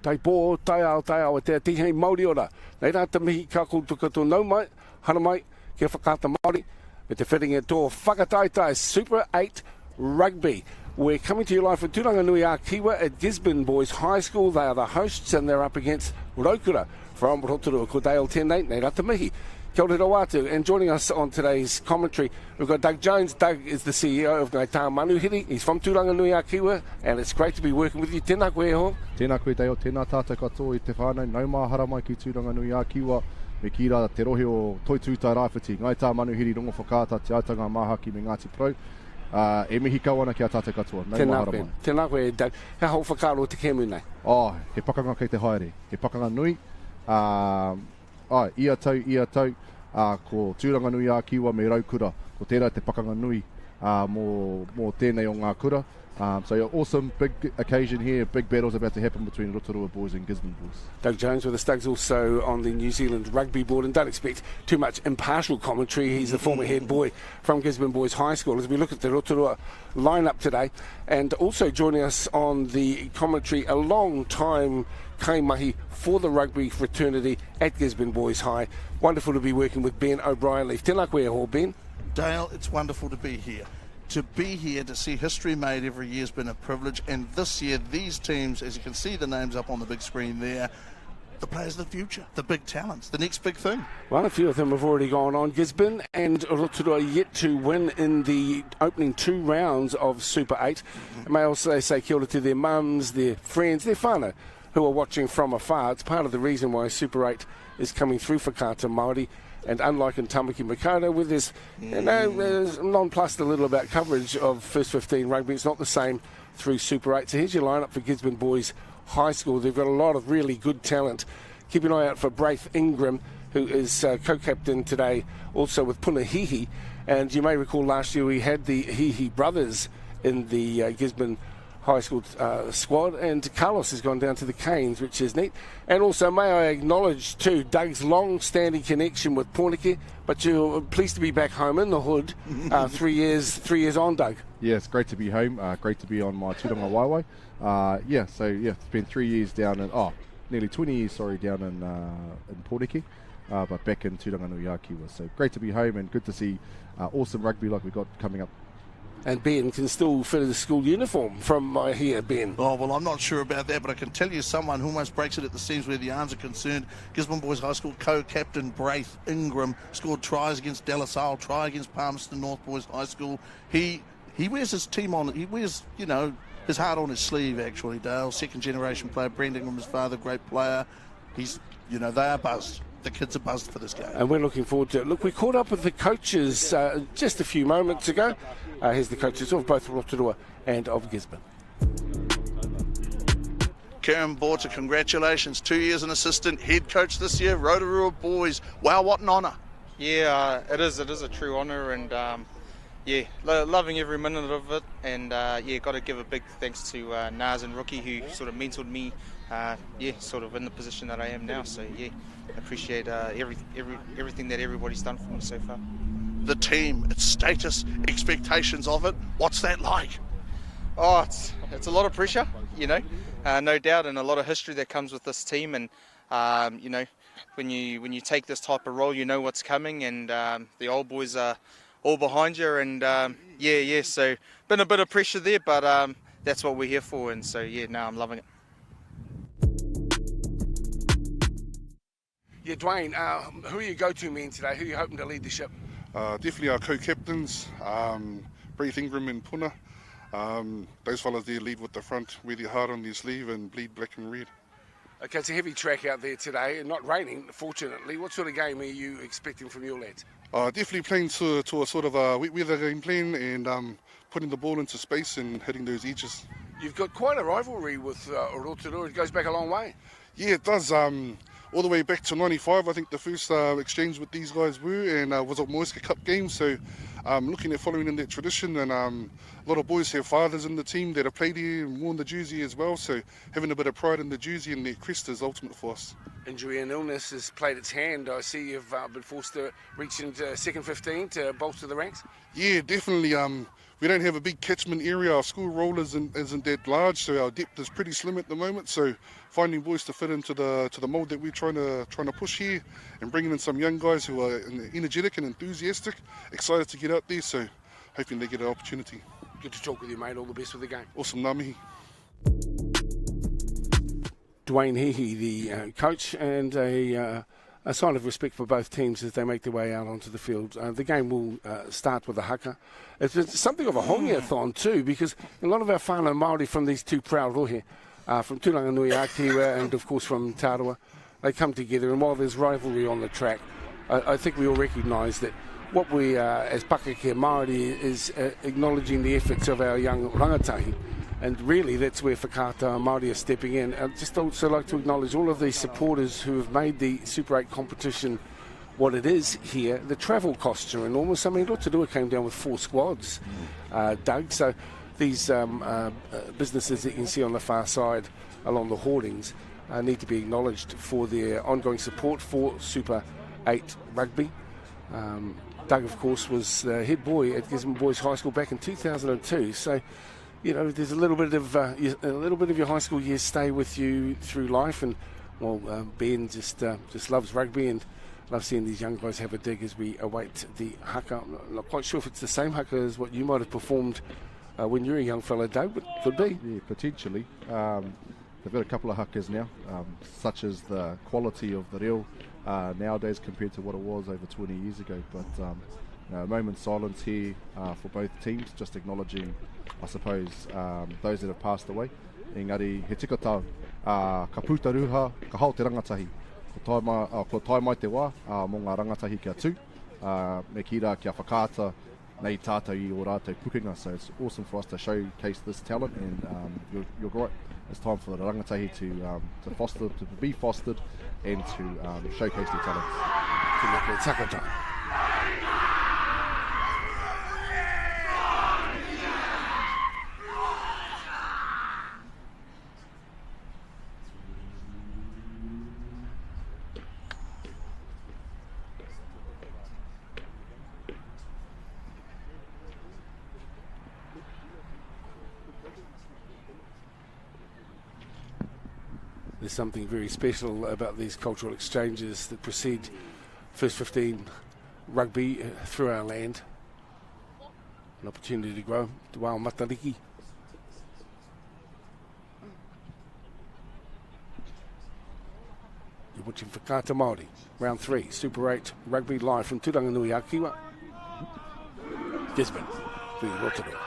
Tai pō, tai ao, e te tihei Māori ora. Nei rā te mihi ka koutuka tō nau mai, hana mai, kia whakata Māori, me te whiringa tō whakataitai Super 8 Rugby. We're coming to you live from Turanganui-a-Kiwa at Gisborne Boys High School. They are the hosts and they're up against Rotorua from Rotorua. Ko Dale 10-8, nei rā te mihi. Kia ora watu. And joining us on today's commentary, we've got Doug Jones. Doug is the CEO of Ngai Tā Manuhiri. He's from Turanganui-a-Kiwa, and it's great to be working with you. Tēnā koe ho. Tēnā koe Dale, tēnā tātou katoa I te whānau. Nau mahara mai ki Turanganui-a-Kiwa. Me ki rā te rohe o toi tūtai rāwhiti. Ngai Tā Manuhiri rongo whakāta te autanga mahaki me Ngāti Pro. E mihi kawana ki a tātou katoa. Nau mahara mai. Tēnā koe, Doug. Hea hau whakaro te kēmu nei? He pakanga kei te haere. He pakanga nui. Ia tau. Ko Turanganui-a-Kiwa me Raukura, ko tērā te pakanga nui mō tēnei o ngā kura. So an awesome big occasion here, big battles about to happen between Rotorua boys and Gisborne boys. Doug Jones with us. Doug's also on the New Zealand Rugby board, and don't expect too much impartial commentary. He's the former head boy from Gisborne Boys High School as we look at the Rotorua lineup today. And also joining us on the commentary, a long time kaimahi for the rugby fraternity at Gisborne Boys High. Wonderful to be working with Ben O'Brien-Leaf. Tēnā koe ho, Ben. Dale, it's wonderful to be here. To be here, to see history made every year has been a privilege. And this year, these teams, as you can see the names up on the big screen there, the players of the future, the big talents, the next big thing. Well, a few of them have already gone on. Gisborne and Rotorua yet to win in the opening 2 rounds of Super 8. Mm-hmm. May also say kia ora to their mums, their friends, their whānau who are watching from afar. It's part of the reason why Super 8 is coming through whakata Māori. And unlike in Tamaki Makaurau, where there's, there's nonplussed a little about coverage of First 15 rugby, it's not the same through Super 8. So here's your lineup for Gisborne Boys High School. They've got a lot of really good talent. Keep an eye out for Braith Ingram, who is co-captain today, also with Punahihi. And you may recall last year we had the Hihi brothers in the Gisborne High School squad, and Carlos has gone down to the Canes, which is neat. And also may I acknowledge too Doug's long-standing connection with Pornike, but you're pleased to be back home in the hood 3 years on, Doug. Yeah, it's great to be home, great to be on my Turanga Waiwai. It's been 3 years down in, nearly 20 years, down in Pornike, but back in Turanganui-a-Kiwa. So great to be home and good to see awesome rugby like we got coming up. And Ben can still fit the school uniform from here, Ben. Oh, well, I'm not sure about that, but I can tell you someone who almost breaks it at the seams where the arms are concerned. Gisborne Boys High School co-captain Braith Ingram scored tries against De La Salle, try against Palmerston North Boys High School. He wears his team on, he wears, his heart on his sleeve, actually, Dale. Second-generation player, Brendan Ingram, his father, great player. He's, they are buzzed. The kids are buzzed for this game. And we're looking forward to it. Look, we caught up with the coaches just a few moments ago. Here's the coaches of both Rotorua and of Gisborne. Karen Borter, congratulations. 2 years an assistant head coach this year, Rotorua Boys. Wow, what an honour. Yeah, it is a true honour, and loving every minute of it. And got to give a big thanks to Naz and Rookie, who sort of mentored me sort of in the position that I am now. So appreciate everything that everybody's done for me so far. The team, its status, expectations of it, what's that like? Oh, it's a lot of pressure, no doubt, and a lot of history that comes with this team. And when you take this type of role, you know what's coming, and the old boys are all behind you. And so been a bit of pressure there, but that's what we're here for. And so I'm loving it. Yeah, Dwayne, who are your go-to men today? Who are you hoping to lead the ship? Definitely our co-captains, Braith Ingram and Puna. Those fellas there lead with the front, wear their heart on their sleeve and bleed black and red. Okay, it's a heavy track out there today, and not raining, fortunately. What sort of game are you expecting from your lads? Definitely playing to a sort of a wet weather game plan and putting the ball into space and hitting those edges. You've got quite a rivalry with Rotorua. It goes back a long way. Yeah, it does. All the way back to 95, I think the first exchange with these guys were, and was a Moeska Cup game. So looking at following in that tradition, and a lot of boys have fathers in the team that have played here and worn the jersey as well. So having a bit of pride in the jersey and their crest is ultimate for us. Injury and illness has played its hand. I see you've been forced to reach into second 15 to bolster the ranks. Yeah, definitely. we don't have a big catchment area. Our school roll isn't that large, so our depth is pretty slim at the moment. So finding boys to fit into the mould that we're trying to push here, and bringing in some young guys who are energetic and enthusiastic, excited to get out there. So hoping they get an opportunity. Good to talk with you, mate. All the best with the game. Awesome, ngā mihi. Dwayne Hehe, the coach, and a sign of respect for both teams as they make their way out onto the field. The game will start with a haka. It's something of a hongia-thon too, because a lot of our whānau Māori from these two proud rohe, from Tūranganui-a-Kiwa and of course from Rotorua, they come together, and while there's rivalry on the track, I think we all recognise that what we as Pakeke Māori is acknowledging the efforts of our young rangatahi, and really that's where Whakaata Māori are stepping in. I'd just also like to acknowledge all of these supporters who have made the Super 8 competition what it is here. The travel costs are enormous. I mean, Rotorua came down with 4 squads, Doug, so these businesses that you can see on the far side along the hoardings need to be acknowledged for their ongoing support for Super 8 rugby. Doug, of course, was the head boy at Gisborne Boys High School back in 2002. So, you know, there's a little bit of your high school years stay with you through life. And well, Ben just loves rugby and loves seeing these young guys have a dig as we await the haka. I'm not quite sure if it's the same haka as what you might have performed when you were a young fellow, Doug, but could be. Yeah, potentially. They've got a couple of hakas now, such as the quality of the reo nowadays compared to what it was over 20 years ago. But a moment's silence here for both teams, just acknowledging, I suppose, those that have passed away. Engari, he tikotau, ka pūtaruha, ka hao te rangatahi. Ko tai mai te wā, mō ngā rangatahi kia tū, me kira kia whakaata nei tātou I o rātou pukinga. So it's awesome for us to showcase this talent, and you're right. It's time for the rangatahi to be fostered and to showcase their talents. There's something very special about these cultural exchanges that precede First 15 rugby through our land. An opportunity to grow. Te wao matariki. You're watching Whakaata Māori, round 3, Super 8 rugby live from Tūranganui-a-Kiwa, Gisborne, for Rotorua.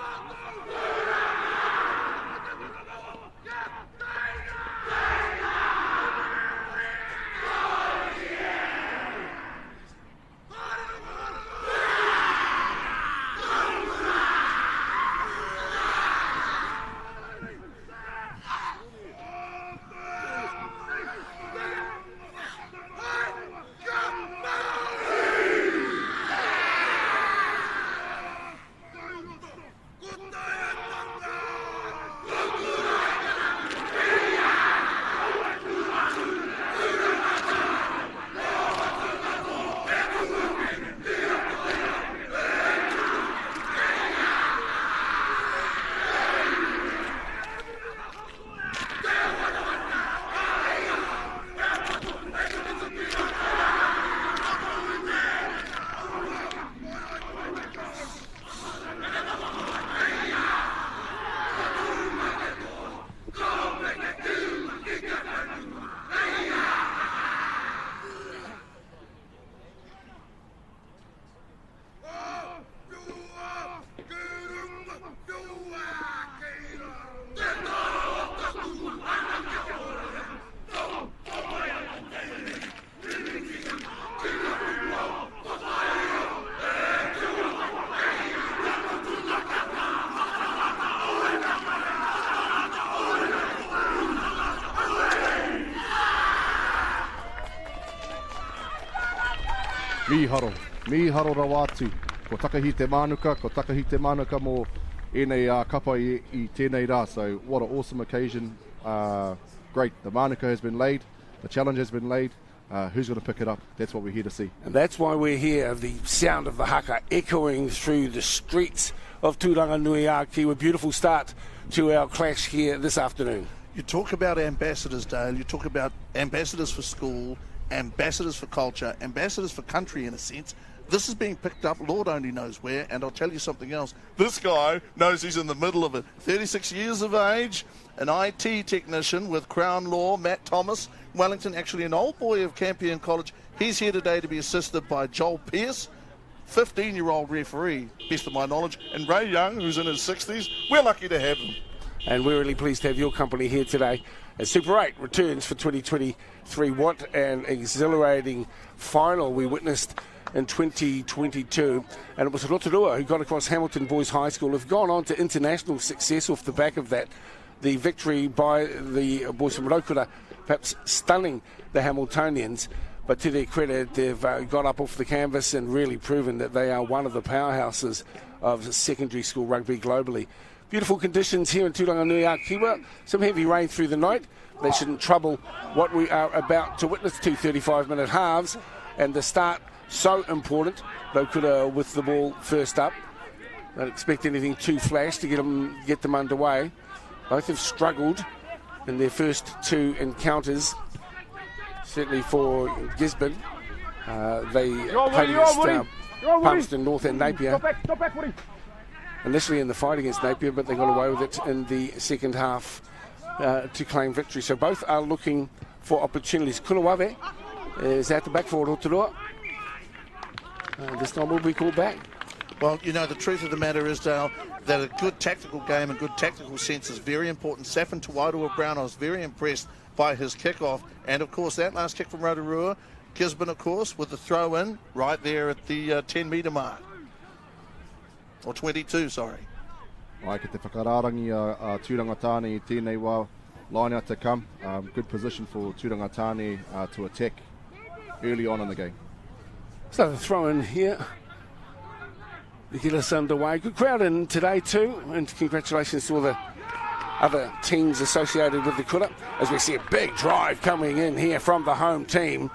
Miharo rawatu, ko takahi te manuka mō enei kapa I tēnei rā. So what an awesome occasion. Great, the manuka has been laid, the challenge has been laid. who's going to pick it up? That's what we're here to see. And that's why we're here, the sound of the haka echoing through the streets of Turanganuiaki. A beautiful start to our clash here this afternoon. You talk about ambassadors, Dale. You talk about ambassadors for school, ambassadors for culture, ambassadors for country in a sense. This is being picked up, Lord only knows where, and I'll tell you something else. This guy knows he's in the middle of it. 36 years of age, an IT technician with Crown Law, Matt Thomas, Wellington, actually an old boy of Campion College. He's here today to be assisted by Joel Pearce, 15-year-old referee, best of my knowledge, and Ray Young, who's in his 60s. We're lucky to have him. And we're really pleased to have your company here today as Super 8 returns for 2023. What an exhilarating final we witnessed in 2022, and it was Rotorua who got across Hamilton Boys High School, have gone on to international success off the back of that. The victory by the boys from Rotorua, perhaps stunning the Hamiltonians, but to their credit, they've got up off the canvas and really proven that they are one of the powerhouses of secondary school rugby globally. Beautiful conditions here in Turanganuiaki. Some heavy rain through the night. They shouldn't trouble what we are about to witness. 2 35-minute halves, and the start so important. Rotorua with the ball first up. Don't expect anything too flash to get them underway. Both have struggled in their first two encounters. Certainly for Gisborne, they played against Palmerston North and Napier. Initially in the fight against Napier, but they got away with it in the second half to claim victory. So both are looking for opportunities. Kulawawe is out the back for Rotorua. This time will be called back. Well, you know, the truth of the matter is, Dale, that a good tactical game and good tactical sense is very important. Safin Tuairua Brown, I was very impressed by his kickoff. And, of course, that last kick from Rotorua, Gisborne, of course, with the throw-in right there at the 10-metre mark. Or 22, sorry. Ai ki te whakararangi a Turangatāne I tēnei wā line out to come. Good position for Turangatāne to attack early on in the game. So the throw in here to get us underway. Good crowd in today too, and congratulations to all the other teams associated with the kura, as we see a big drive coming in here from the home team.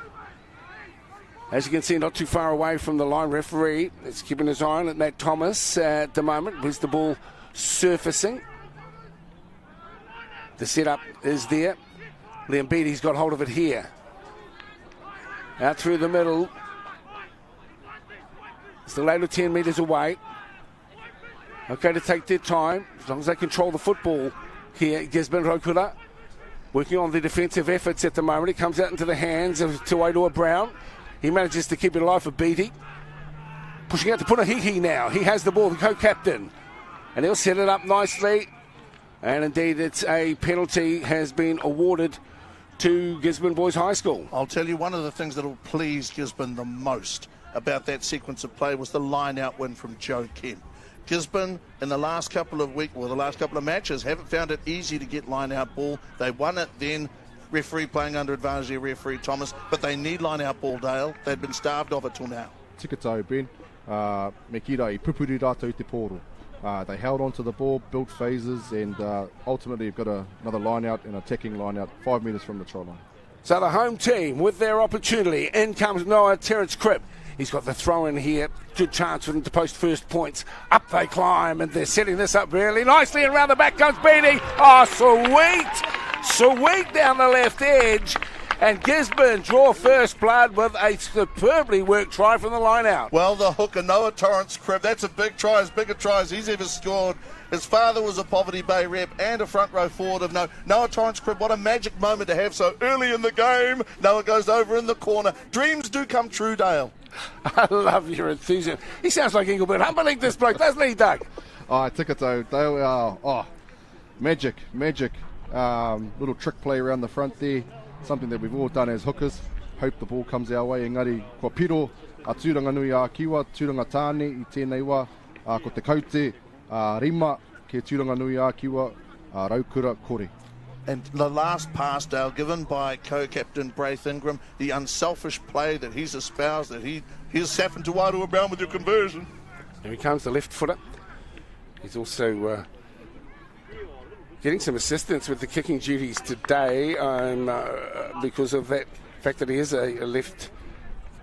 As you can see, not too far away from the line. Referee is keeping his eye on it, Matt Thomas, at the moment. Where's the ball surfacing? The setup is there. Liam Beattie's got hold of it here. Out through the middle. Still 8 or 10 metres away. Okay to take their time, as long as they control the football here. Gisborne Rotorua working on the defensive efforts at the moment. It comes out into the hands of Tuairua Brown. He manages to keep it alive for Beattie. Pushing out to Punahiki now. He has the ball, the co-captain. And he'll set it up nicely. And indeed, it's a penalty has been awarded to Gisborne Boys High School. I'll tell you, one of the things that will please Gisborne the most about that sequence of play was the line-out win from Joe Kemp. Gisborne, in the last couple of weeks, or the last couple of matches, haven't found it easy to get line-out ball. They won it then. Referee playing under advantage there, referee Thomas, but they need line-out ball, Dale. They've been starved of it till now. Tika tau, Ben. Me kira I pupuri rātou te pōro. They held on to the ball, built phases, and ultimately you've got another line-out, an attacking line-out, 5 metres from the try line. So the home team with their opportunity. In comes Noah Terence-Cribb. He's got the throw in here. Good chance for them to post first points. Up they climb, and they're setting this up really nicely. And round the back comes Beattie. Oh, sweet! Sweet down the left edge. And Gisborne draw first blood with a superbly worked try from the line out. Well, the hooker, Noah Terence-Cribb, that's a big try, as big a try as he's ever scored. His father was a Poverty Bay rep and a front row forward of Noah Terence-Cribb. What a magic moment to have so early in the game. Noah goes over in the corner. Dreams do come true, Dale. I love your enthusiasm. He sounds like Engelbert Humperdinck, this bloke, doesn't he, Doug? Tika tau, Dale, magic. Little trick play around the front there. Something that we've all done as hookers. Hope the ball comes our way. Engari, kua piro, a Turanganuiakiwa, Turangatāne, I tēnei wā, ko te kaute, rima, ke Turanganuiakiwa, Raukura kore. And the last pass, Dale, given by co-captain Braith Ingram, the unselfish play that he's espoused, that here's Safin Tuairua Brown with your conversion. Here he comes, the left footer. He's also getting some assistance with the kicking duties today because of that fact that he is a left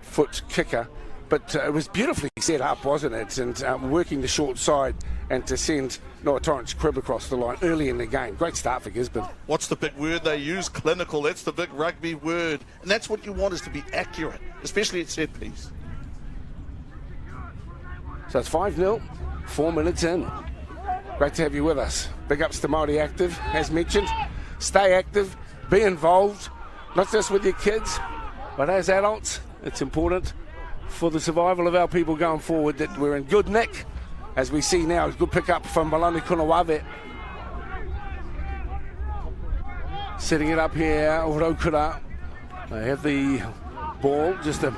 foot kicker. But it was beautifully set up, wasn't it? And working the short side and to send Noah Torrance Cribb across the line early in the game. Great start for Gisborne. What's the big word they use? Clinical. That's the big rugby word. And that's what you want, is to be accurate, especially at set piece. So it's 5-0, 4 minutes in. Great to have you with us. Big ups to Māori Active, as mentioned. Stay active, be involved, not just with your kids, but as adults. It's important for the survival of our people going forward that we're in good nick, as we see now. Good pick up from Malani Kunawave. Setting it up here, Rotorua. They have the ball, just a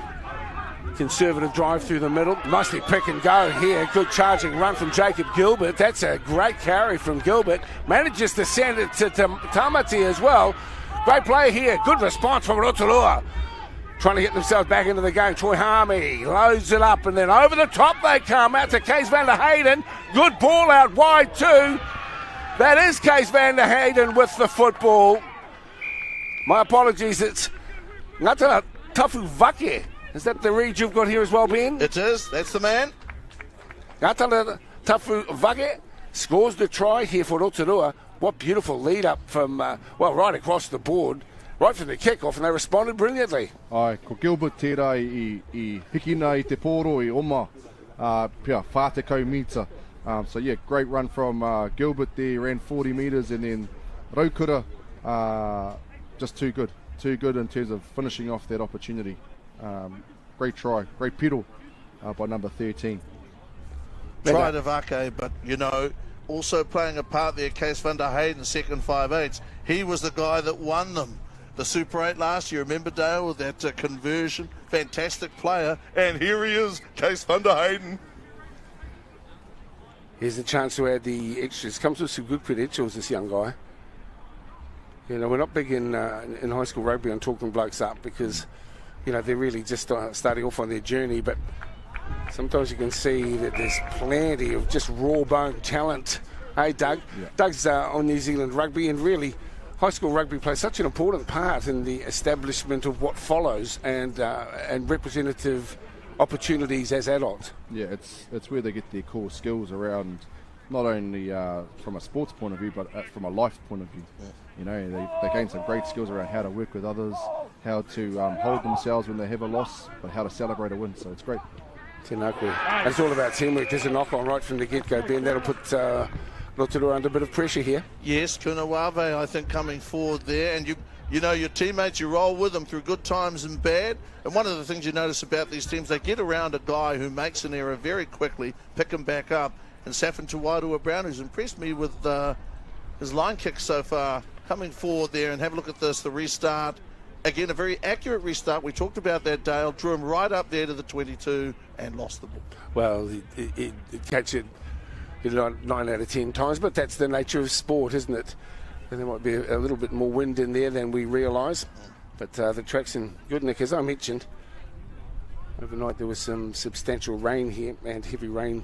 conservative drive through the middle. Nicely pick and go here. Good charging run from Jacob Gilbert. That's a great carry from Gilbert. Manages to send it to Tamati as well. Great play here. Good response from Rotorua. Trying to get themselves back into the game. Troy Harmey loads it up, and then over the top they come out to Kees van der Hayden. Good ball out wide too. That is Kees van der Hayden with the football. My apologies, it's Ngata Tafu Vake. Is that the read you've got here as well, Ben? It is. That's the man. Ngata Tafu Vake scores the try here for Rotorua. What beautiful lead up from, right across the board. Right from the kickoff, and they responded brilliantly. Ai, ko Gilbert tērā i hikina i te pōro i oma, pia whātekau mita. So yeah, great run from Gilbert there, ran 40 metres, and then Rotorua, just too good in terms of finishing off that opportunity. Great try, great pedal by number 13. Try to Vake, but also playing a part there, Kees van der Hayden, second 5/8. He was the guy that won them the Super 8 last year. Remember, Dale, with that conversion? Fantastic player. And here he is, Kees van der Hayden. Here's a chance to add the extras. Comes with some good credentials, this young guy. We're not big in high school rugby on talking blokes up because, they're really just starting off on their journey. But sometimes you can see that there's plenty of just raw bone talent. Hey, Doug? Yeah. Doug's on New Zealand Rugby, and really high school rugby plays such an important part in the establishment of what follows and representative opportunities as adults. Yeah, it's where they get their core skills around, not only from a sports point of view, but from a life point of view. Yeah. They gain some great skills around how to work with others, how to hold themselves when they have a loss, but how to celebrate a win. So it's great. And it's all about teamwork. There's a knock-on right from the get-go, Ben. That'll put Rotorua under a bit of pressure here. Yes, Kunawave, I think, coming forward there. And your teammates, you roll with them through good times and bad. And one of the things you notice about these teams, they get around a guy who makes an error very quickly, pick him back up. And Safin Tuwairua Brown, who's impressed me with his line kick so far, coming forward there. And have a look at this, the restart. Again, a very accurate restart. We talked about that, Dale. Drew him right up there to the 22 and lost the ball. Well, it catch it 9 out of 10 times, but that's the nature of sport, isn't it? And there might be a little bit more wind in there than we realise. But the track's in good nick, as I mentioned. Overnight there was some substantial rain here, and heavy rain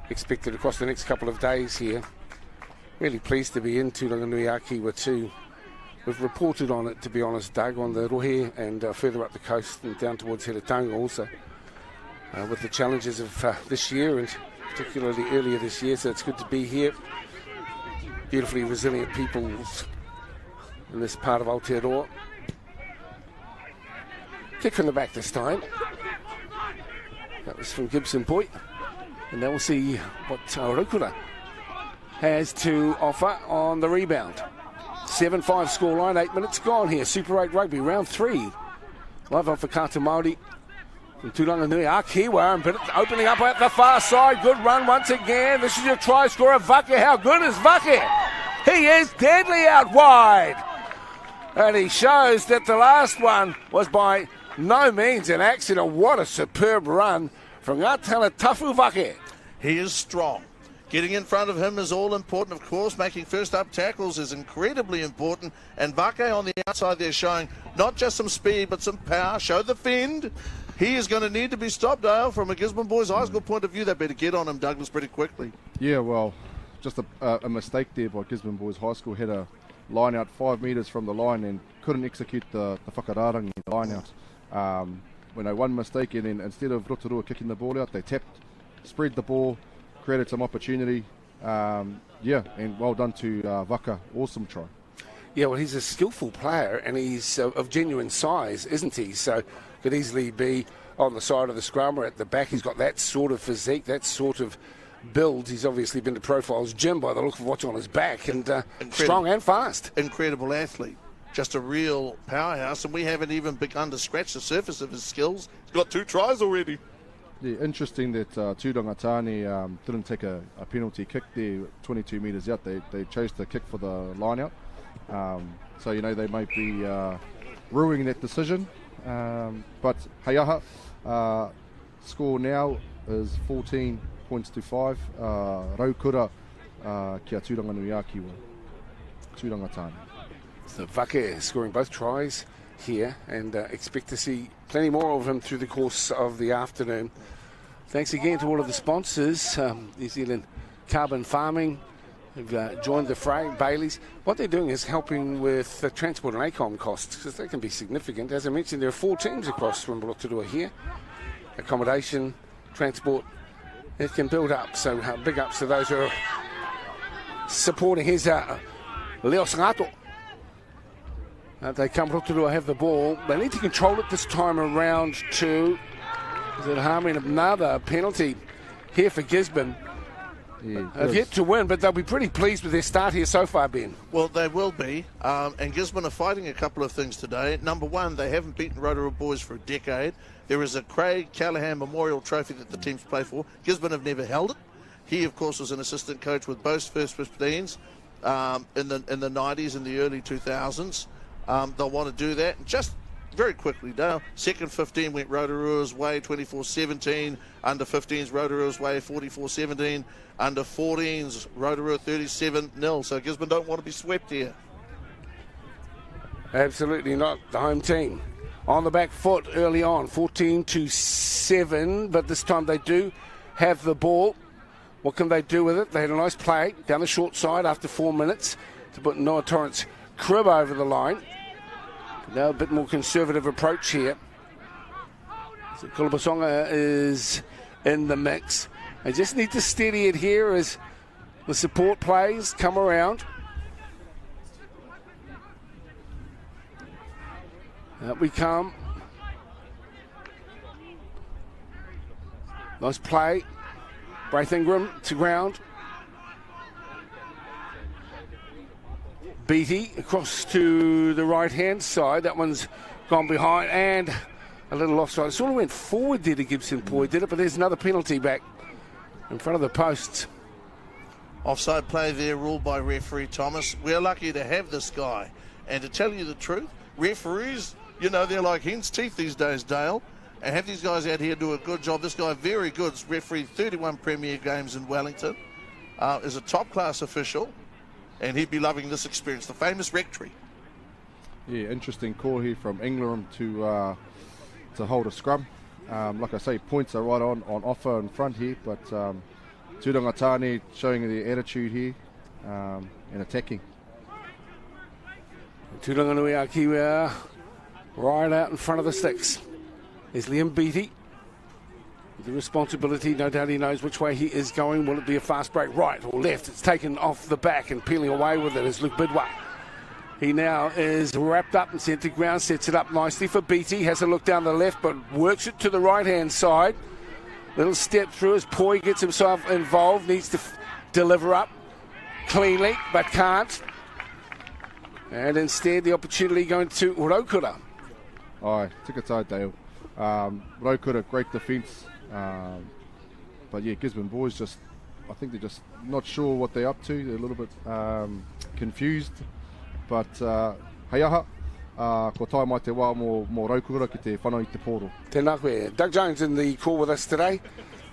expected across the next couple of days here. Really pleased to be in Turanganuiaki too. We've reported on it, to be honest, Doug, on the Rohe and further up the coast and down towards Heretanga also, with the challenges of this year and particularly earlier this year. So it's good to be here. Beautifully resilient peoples in this part of Aotearoa. Kick from the back this time. That was from Gibson Boy. And now we'll see what Rotorua has to offer on the rebound. 7-5 scoreline, 8 minutes gone here. Super 8 Rugby, round 3. Live on for Kata Māori from Turanganuiaki, and opening up at the far side. Good run once again. This is your try scorer, Vake. How good is Vake? He is deadly out wide. And he shows that the last one was by no means an accident. What a superb run from Ngatana Tafu Vake. He is strong. Getting in front of him is all important, of course. Making first-up tackles is incredibly important. And Vake on the outside there showing not just some speed, but some power. Show the fend. He is going to need to be stopped, Dale. From a Gisborne Boys High School point of view, they better get on him, Douglas, pretty quickly. Yeah, well, just a mistake there by Gisborne Boys High School. Had a line out 5 metres from the line and couldn't execute the whakararangi, the line out. When they one mistake, and then instead of Rotorua kicking the ball out, they tapped, spread the ball, created some opportunity. And well done to Haka. Awesome try. Yeah, well, he's a skillful player, and he's of genuine size, isn't he? So could easily be on the side of the scrum or at the back. He's got that sort of physique, that sort of build. He's obviously been to Profiles Gym by the look of what's on his back, and strong and fast. Incredible athlete. Just a real powerhouse, and we haven't even begun to scratch the surface of his skills. He's got 2 tries already. Yeah, interesting that Tūrangatani didn't take a penalty kick there 22 metres out. They chose to kick for the line out. So, they might be ruining that decision. But Heiaha, score now is 14 points to 5. Raukura kia Tūranganuiaki wa Tūrangatani. So Vake scoring both tries here, and expect to see plenty more of him through the course of the afternoon. Thanks again to all of the sponsors, New Zealand Carbon Farming, who've joined the fray, Bailey's. What they're doing is helping with the transport and ACOM costs, because they can be significant. As I mentioned, there are 4 teams across from Rotorua here. Accommodation, transport, it can build up. So big ups to those who are supporting his Leos Ngato. They come, Rotorua have the ball. They need to control it this time around too. Is it harming another penalty here for Gisborne? Yeah, have yet to win, but they'll be pretty pleased with their start here so far, Ben. Well, they will be. And Gisborne are fighting a couple of things today. Number one, they haven't beaten Rotorua boys for a decade. There is a Craig Callahan Memorial Trophy that the teams play for. Gisborne have never held it. He, of course, was an assistant coach with both first 15s in the 90s and the early 2000s. They'll want to do that. And just very quickly, Dale, second 15 went Rotorua's way, 24-17. Under 15s, Rotorua's way, 44-17. Under 14s, Rotorua 37-0. So Gisborne don't want to be swept here. Absolutely not. The home team on the back foot early on, 14-7. But this time they do have the ball. What can they do with it? They had a nice play down the short side after 4 minutes to put Noah Torrance Crib over the line. Now a bit more conservative approach here. So Kulabasonga is in the mix. They just need to steady it here as the support plays come around. Up we come. Nice play. Braith Ingram to ground. Beatty across to the right-hand side. That one's gone behind and a little offside. It sort of went forward there to Gibson Poy, did it? But there's another penalty back in front of the posts. Offside play there, ruled by referee Thomas. We're lucky to have this guy. And to tell you the truth, referees, they're like hen's teeth these days, Dale. And have these guys out here do a good job. This guy, very good, has refereed 31 Premier games in Wellington. Is a top-class official. And he'd be loving this experience, the famous rectory. Yeah, interesting call here from Ingram to hold a scrum. Like I say, points are right on offer in front here, but Tūrangatani showing the attitude here and attacking. Tūranganuiaki right out in front of the sticks. There's Liam Beatty. The responsibility, no doubt he knows which way he is going. Will it be a fast break right or left? It's taken off the back and peeling away with it is Luke Bidwa. He now is wrapped up and sent to ground, sets it up nicely for Beatty. Has a look down the left but works it to the right-hand side. Little step through as Poy gets himself involved. Needs to deliver up cleanly but can't. And instead the opportunity going to Raukura. Aye, tika Dale. Raukura, great defence. But yeah, Gisborne boys I think they're just not sure what they're up to. They're a little bit confused. But heiaha, ko tai mai te wā mō Raukura ki te whanau I te poro. Tēnā koe. Doug Jones in the call with us today.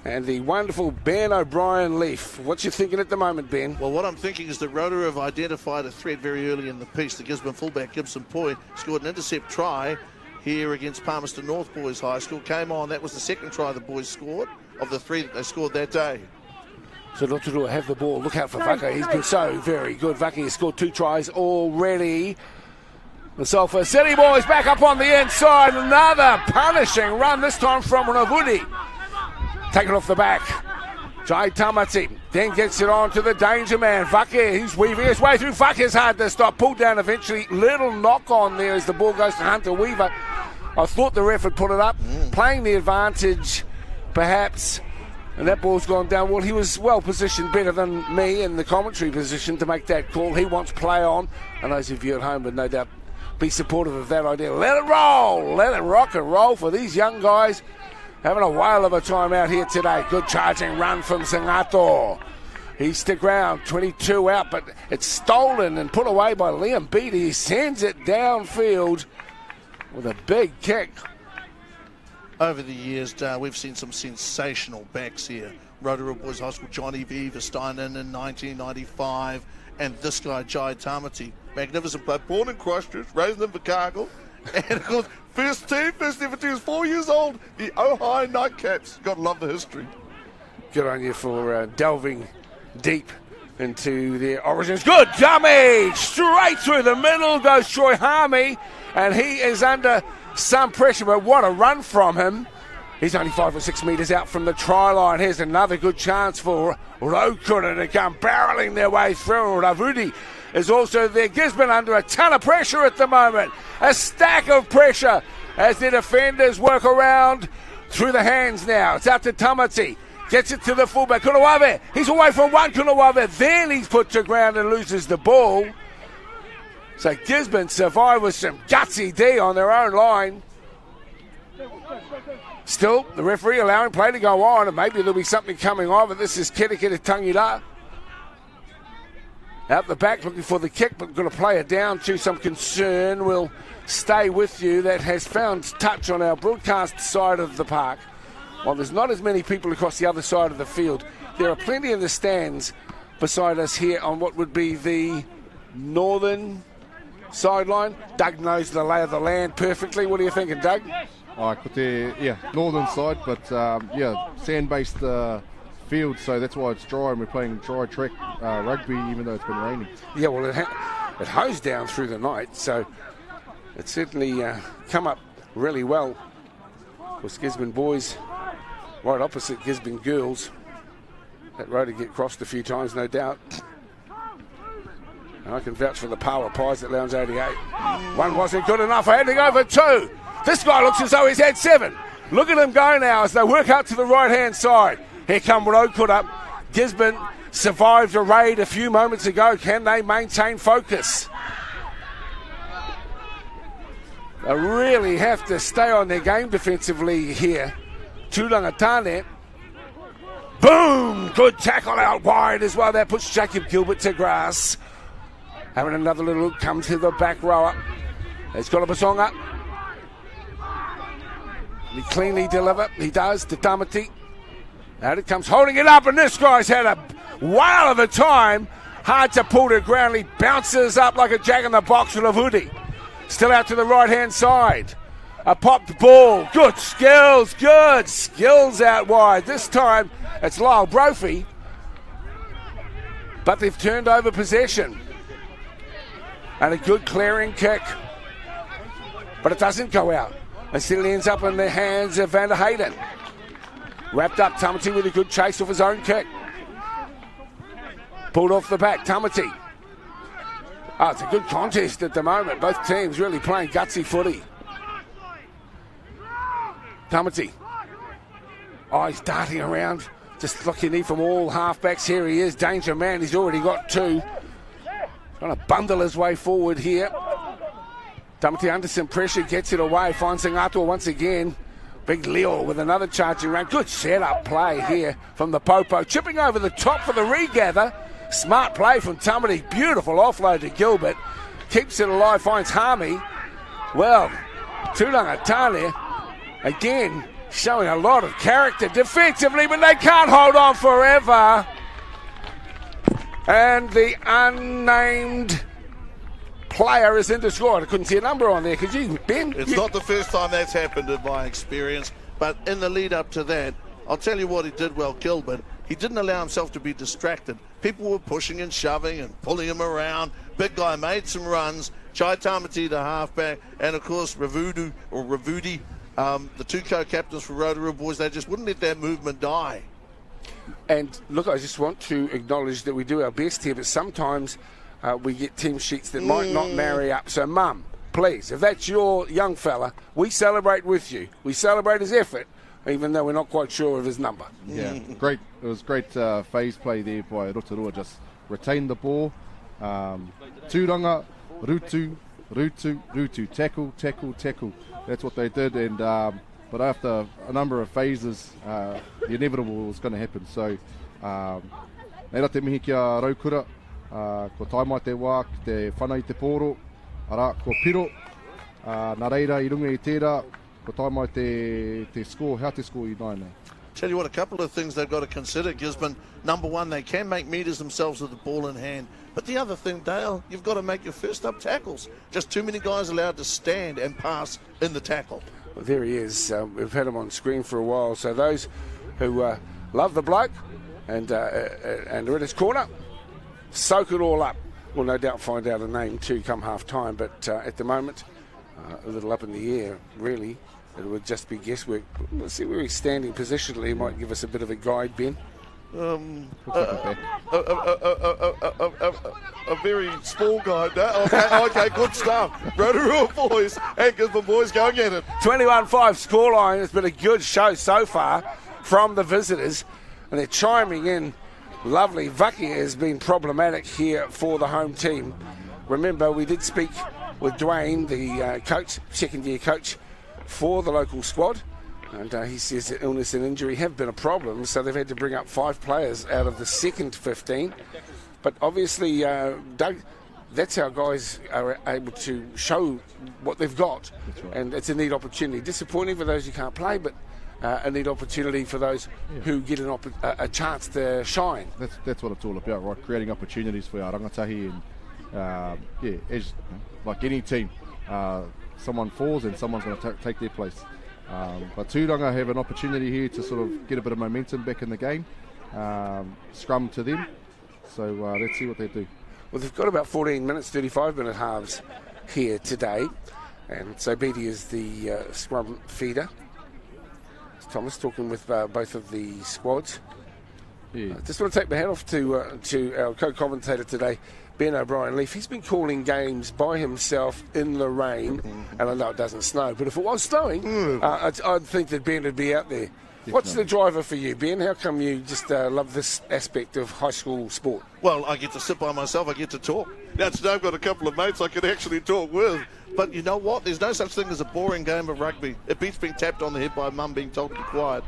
And the wonderful Ben O'Brien Leaf. What you thinking at the moment, Ben? Well, what I'm thinking is that Rotorua have identified a threat very early in the piece. The Gisborne fullback, Gibson Poy, scored an intercept try here against Palmerston North Boys High School. Came on, that was the second try the boys scored of the 3 that they scored that day. So Rotorua have the ball. Look out for Haka. He's been so very good. Haka has scored 2 tries already. The Sulphur City boys back up on the inside. Another punishing run, this time from Ravudi. Taken off the back. Jai Tamati then gets it on to the danger man. Haka, he's weaving his way through. Haka's hard to stop. Pulled down eventually. Little knock on there as the ball goes to Hunter Weaver. I thought the ref had put it up. Playing the advantage, perhaps. And that ball's gone down. Well, he was well positioned, better than me in the commentary position to make that call. He wants play on. And those of you at home would no doubt be supportive of that idea. Let it roll. Let it rock and roll for these young guys. Having a whale of a time out here today. Good charging run from Sangato. He stick around, 22 out, but it's stolen and put away by Liam Beattie. He sends it downfield with a big kick. Over the years, we've seen some sensational backs here. Rotorua Boys High School, Johnny Viversteinen in 1995, and this guy, Jai Tamati. Magnificent player, born in Christchurch, raised in Invercargill, and of course, first ever team, he was 4 years old, the Ojai Nightcaps. Gotta love the history. Good on you for delving deep into their origins. Good damage! Straight through the middle goes Troy Harmey, and he is under some pressure, but what a run from him. He's only 5 or 6 metres out from the try line. Here's another good chance for Rotorua to come barrelling their way through. Ravudi is also there. Gisborne under a ton of pressure at the moment. A stack of pressure as the defenders work around through the hands now. It's out to Tamati. Gets it to the fullback. Kunawawe. He's away from one Kunawawe. Then he's put to ground and loses the ball. So Gisborne survive with some gutsy D on their own line. Still, the referee allowing play to go on, and maybe there'll be something coming of it. This is Kerekere Tangila. Out the back looking for the kick, but going to play it down to some concern. We'll stay with you. That has found touch on our broadcast side of the park. While there's not as many people across the other side of the field, there are plenty in the stands beside us here on what would be the northern sideline. Doug knows the lay of the land perfectly. What are you thinking, Doug? Northern side, but sand-based field, so that's why it's dry, and we're playing dry track rugby even though it's been raining. Yeah, well, it hosed down through the night, so it's certainly come up really well. Of course, Gisborne boys right opposite Gisborne girls. That road to get crossed a few times, no doubt. And I can vouch for the power pies at Lounge 88. One wasn't good enough. I had to go for 2. This guy looks as though he's had 7. Look at him go now as they work out to the right-hand side. Here come Rotorua. Gisborne survived a raid a few moments ago. Can they maintain focus? They really have to stay on their game defensively here. Turangatane. Boom! Good tackle out wide as well. That puts Jacob Gilbert to grass. Having another little look, come to the back rower. It's got a Basonga. He cleanly deliver. He does to Tamati. Out it comes, holding it up, and this guy's had a whale of a time. Hard to pull to ground. He bounces up like a jack in the box with Ravudi. Still out to the right-hand side. A popped ball. Good skills out wide. This time it's Lyle Brophy. But they've turned over possession. And a good clearing kick. But it doesn't go out. It still ends up in the hands of Van der Hayden. Wrapped up Tamati with a good chase off his own kick. Pulled off the back, Tamati. Oh, it's a good contest at the moment. Both teams really playing gutsy footy. Tamati. Oh, he's darting around. Just look you need from all halfbacks. Here he is, danger man. He's already got 2. Trying to bundle his way forward here. Tamati under some pressure, gets it away, finds Sangato once again. Big Leo with another charging run. Good set-up play here from the Popo. Chipping over the top for the regather. Smart play from Tamati. Beautiful offload to Gilbert. Keeps it alive, finds Harmy. Well, Turangatane again showing a lot of character defensively, but they can't hold on forever. And the unnamed player is in the score. I couldn't see a number on there. Could you, Ben? It's not the first time that's happened in my experience, but in the lead up to that, I'll tell you what he did well, Gilbert. he didn't allow himself to be distracted. People were pushing and shoving and pulling him around. Big guy made some runs. Chai Tamati, the halfback, and of course Ravudi, the two co-captains for Rotorua boys, they just wouldn't let that movement die. And look, I just want to acknowledge that we do our best here, but sometimes we get team sheets that might not marry up. So, Mum, please, if that's your young fella, we celebrate with you. We celebrate his effort, even though we're not quite sure of his number. Yeah, great. It was great phase play there by Rotorua. Just retained the ball. Tūranga, rutu, tackle. That's what they did. And but after a number of phases, the inevitable was going to happen. So, neira te mihi kia raukura, ko taimai te wā, te whanai te pōro, ara, ko piro, nā reira I runga I tērā, ko taimai te score, how te score I nai nei. Tell you what, a couple of things they've got to consider, Gisborne. Number one, they can make meters themselves with the ball in hand. But the other thing, Dale, you've got to make your first up tackles. Just too many guys allowed to stand and pass in the tackle. Well, there he is. We've had him on screen for a while. So those who love the bloke and are at his corner, soak it all up. We'll no doubt find out a name too come half time. But at the moment, a little up in the air, really. It would just be guesswork. We'll see where he's standing positionally. He might give us a bit of a guide, Ben. A very small guy. Okay, good stuff. Rotorua boys and Gisborne boys going at it. 21-5 scoreline. It's been a good show so far from the visitors. And they're chiming in. Lovely. Vaki has been problematic here for the home team. Remember, we did speak with Dwayne, the coach, second-year coach, for the local squad, and he says that illness and injury have been a problem, so they've had to bring up 5 players out of the second 15. But obviously, Doug, that's how guys are able to show what they've got. That's right. And it's a neat opportunity. Disappointing for those who can't play, but a neat opportunity for those who get a chance to shine. That's what it's all about, right? Creating opportunities for our rangatahi, and as like any team, someone falls and someone's going to take their place. But Tūranga have an opportunity here to sort of get a bit of momentum back in the game. Scrum to them. So let's see what they do. Well, they've got about 14 minutes, 35-minute halves here today. And so Beattie is the scrum feeder. Thomas talking with both of the squads. Yeah. Just want to take my hat off to our co-commentator today, Ben O'Brien-Leaf. He's been calling games by himself in the rain, and I know it doesn't snow, but if it was snowing, I'd think that Ben would be out there. Definitely. What's the driver for you, Ben? How come you just love this aspect of high school sport? Well, I get to sit by myself, I get to talk. Now today I've got a couple of mates I can actually talk with. But you know what? There's no such thing as a boring game of rugby. It beats being tapped on the head by mum being told to be quiet.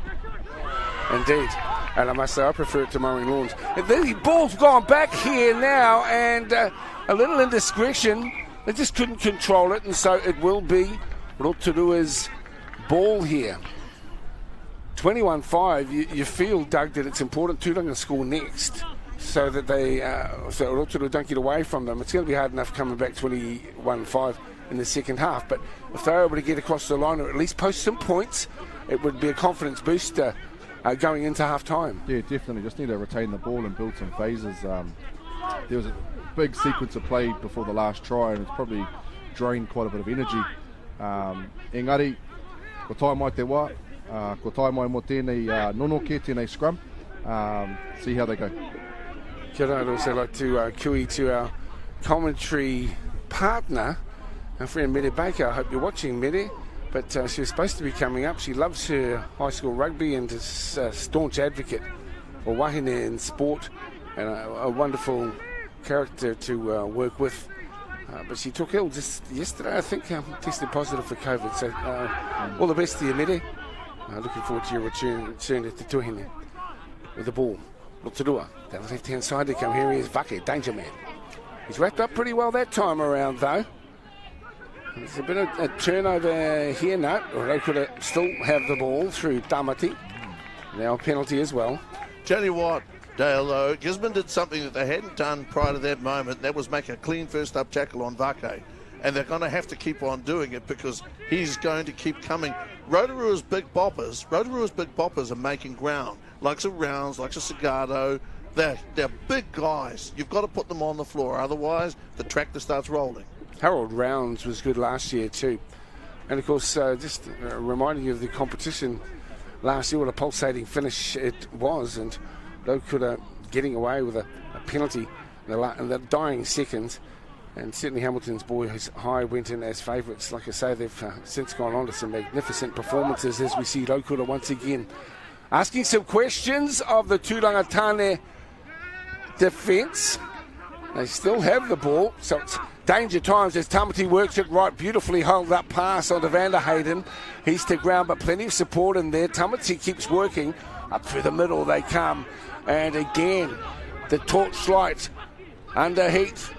Indeed. And I must say, I prefer it to mowing lawns. The ball's gone back here now, and a little indiscretion. They just couldn't control it, and so it will be Rotorua's ball here. 21-5. You feel, Doug, that it's important Tūranga score next so that so Rotorua don't get away from them. It's going to be hard enough coming back 21-5 in the second half, but if they're able to get across the line or at least post some points, it would be a confidence booster going into half time. Yeah, definitely. Just need to retain the ball and build some phases. There was a big sequence of play before the last try, and it's probably drained quite a bit of energy. Engari, ko tae mai te wā, ko tae mai mo tēnei nonoke, tēnei scrum. See how they go. Kia ora, I'd also like to kui to our commentary partner, our friend Mede Baker. I hope you're watching, Mede. But she was supposed to be coming up. She loves her high school rugby and is a staunch advocate for wahine in sport and a wonderful character to work with. But she took ill just yesterday, I think, tested positive for COVID. So all the best to you, Mede. Looking forward to your return to Tuahine with the ball. Rotorua down the left-hand side. They come here. He is Vake, danger man. He's wrapped up pretty well that time around, though. There's a bit of a turnover here now. They could still have the ball through Tamati. Now a penalty as well. Tell you what, Dale, though, Gisborne did something that they hadn't done prior to that moment. That was make a clean first-up tackle on Vake. and they're going to have to keep on doing it because he's going to keep coming. Rotorua's big boppers are making ground, likes of Rounds, likes of Sagado. They're big guys. You've got to put them on the floor, otherwise the tractor starts rolling. Harold Rounds was good last year too. And of course, just reminding you of the competition last year, what a pulsating finish it was, and Rotorua getting away with a penalty in the dying seconds. And certainly Hamilton's boys high went in as favourites. Like I say, they've since gone on to some magnificent performances as we see Rotorua once again asking some questions of the Tūrangatane defence. They still have the ball, so it's danger times as Tamati works it right. Beautifully held up pass onto Van der Hayden. He's to ground, but plenty of support in there. Tamati keeps working. Up through the middle they come. And again, the torchlight under heat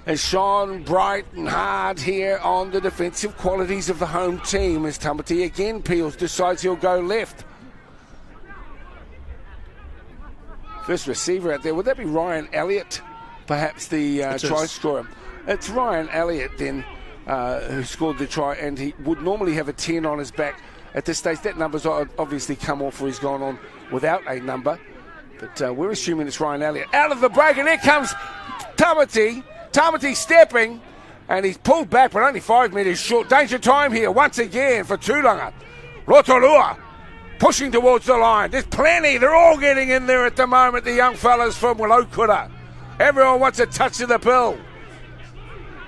has shone bright and hard here on the defensive qualities of the home team as Tamati again peels, decides he'll go left. First receiver out there, would that be Ryan Elliott? Perhaps the try scorer. It's Ryan Elliott then who scored the try, and he would normally have a 10 on his back. At this stage, that number's obviously come off, or he's gone on without a number. But we're assuming it's Ryan Elliott. Out of the break, and here comes Tamati. Tamati stepping, and he's pulled back, but only 5 metres short. Danger time here once again for Tūranga. Rotorua pushing towards the line. There's plenty. They're all getting in there at the moment, the young fellas from Rotorua. Everyone wants a touch of the pill.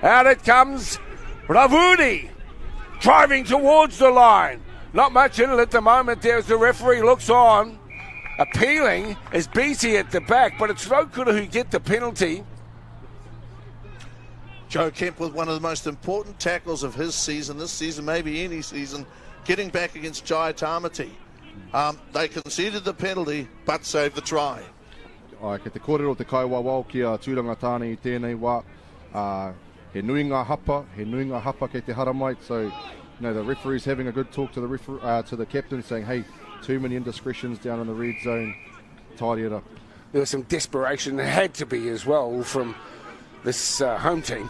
Out it comes Ravudi, driving towards the line. Not much in it at the moment there as the referee looks on. Appealing is Beatty at the back, but it's Rotorua who get the penalty. Joe Kemp with one of the most important tackles of his season, this season, maybe any season, getting back against Jai Tamati. They conceded the penalty, but saved the try. Ke te kōrero te kaiwawao ki a Tūrangatane I tēnei wā. He nui ngā hapa ke te haramai. So, the referee's having a good talk to the captain, saying, hey, too many indiscretions down in the red zone. Tidy it up. There was some desperation, there had to be as well, from this home team.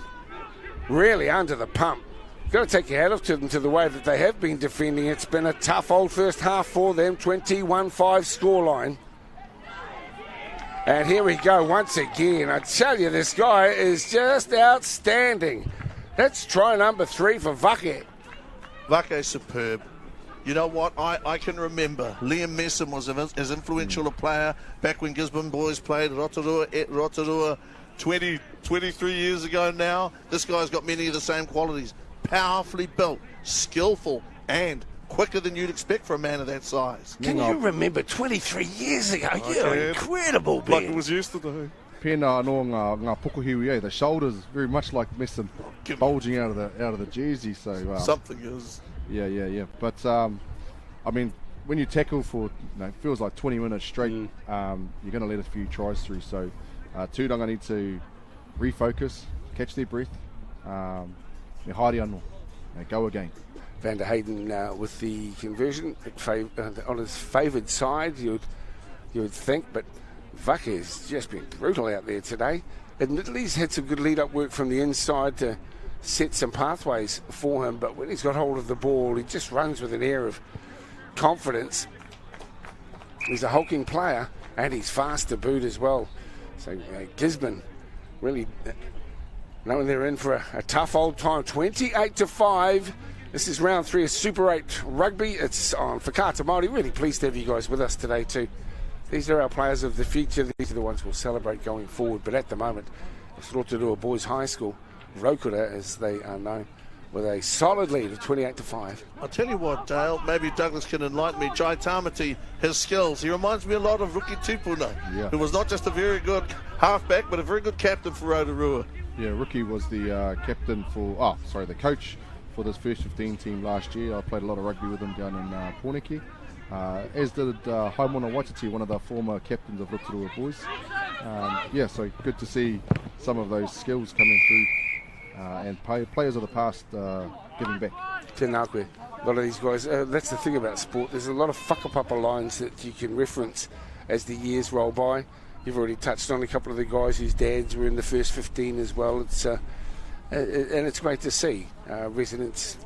Really under the pump. Got to take your hat off to them to the way that they have been defending. It's been a tough old first half for them. 21-5 scoreline. And here we go once again. I tell you, this guy is just outstanding. That's try number 3 for Vake. Vake's superb. You know what? I can remember Liam Messon was as influential a player back when Gisborne boys played Rotorua 23 years ago now. This guy's got many of the same qualities. Powerfully built, skillful, and quicker than you'd expect for a man of that size. Can you remember 23 years ago? You're incredible, Ben. Like it was yesterday. Pēnā no ngā pukuhiwi, the shoulders very much like Messon, bulging out of the jersey. So something is. Yeah. But I mean, when you tackle for it feels like 20 minutes straight, you're going to let a few tries through. So Tūranga need to refocus, catch their breath, me haere anō, go again. Van der Hayden with the conversion on his favoured side, you would think, but Vake has just been brutal out there today. Admittedly, he's had some good lead-up work from the inside to set some pathways for him, but when he's got hold of the ball, he just runs with an air of confidence. He's a hulking player, and he's fast to boot as well. So Gisborne really knowing they're in for a tough old time. 28-5. This is round 3 of Super 8 Rugby. It's on Whakaata Māori. Really pleased to have you guys with us today too. These are our players of the future. These are the ones we'll celebrate going forward. But at the moment, it's Rotorua Boys High School, Rotorua as they are known, with a solid lead of 28-5. I'll tell you what, Dale, maybe Douglas can enlighten me. Jai Tamati, his skills, he reminds me a lot of Ruki Tupuna, who was not just a very good halfback, but a very good captain for Rotorua. Yeah, Ruki was the captain for, the coach for this first 15 team last year. I played a lot of rugby with him down in Porniki. As did Haimona Waititi, one of the former captains of Rotorua Boys. So good to see some of those skills coming through and players of the past giving back. Tēnā a lot of these guys, that's the thing about sport, there's a lot of whakapapa lines that you can reference as the years roll by. You've already touched on a couple of the guys whose dads were in the first 15 as well. It's and it's great to see residents,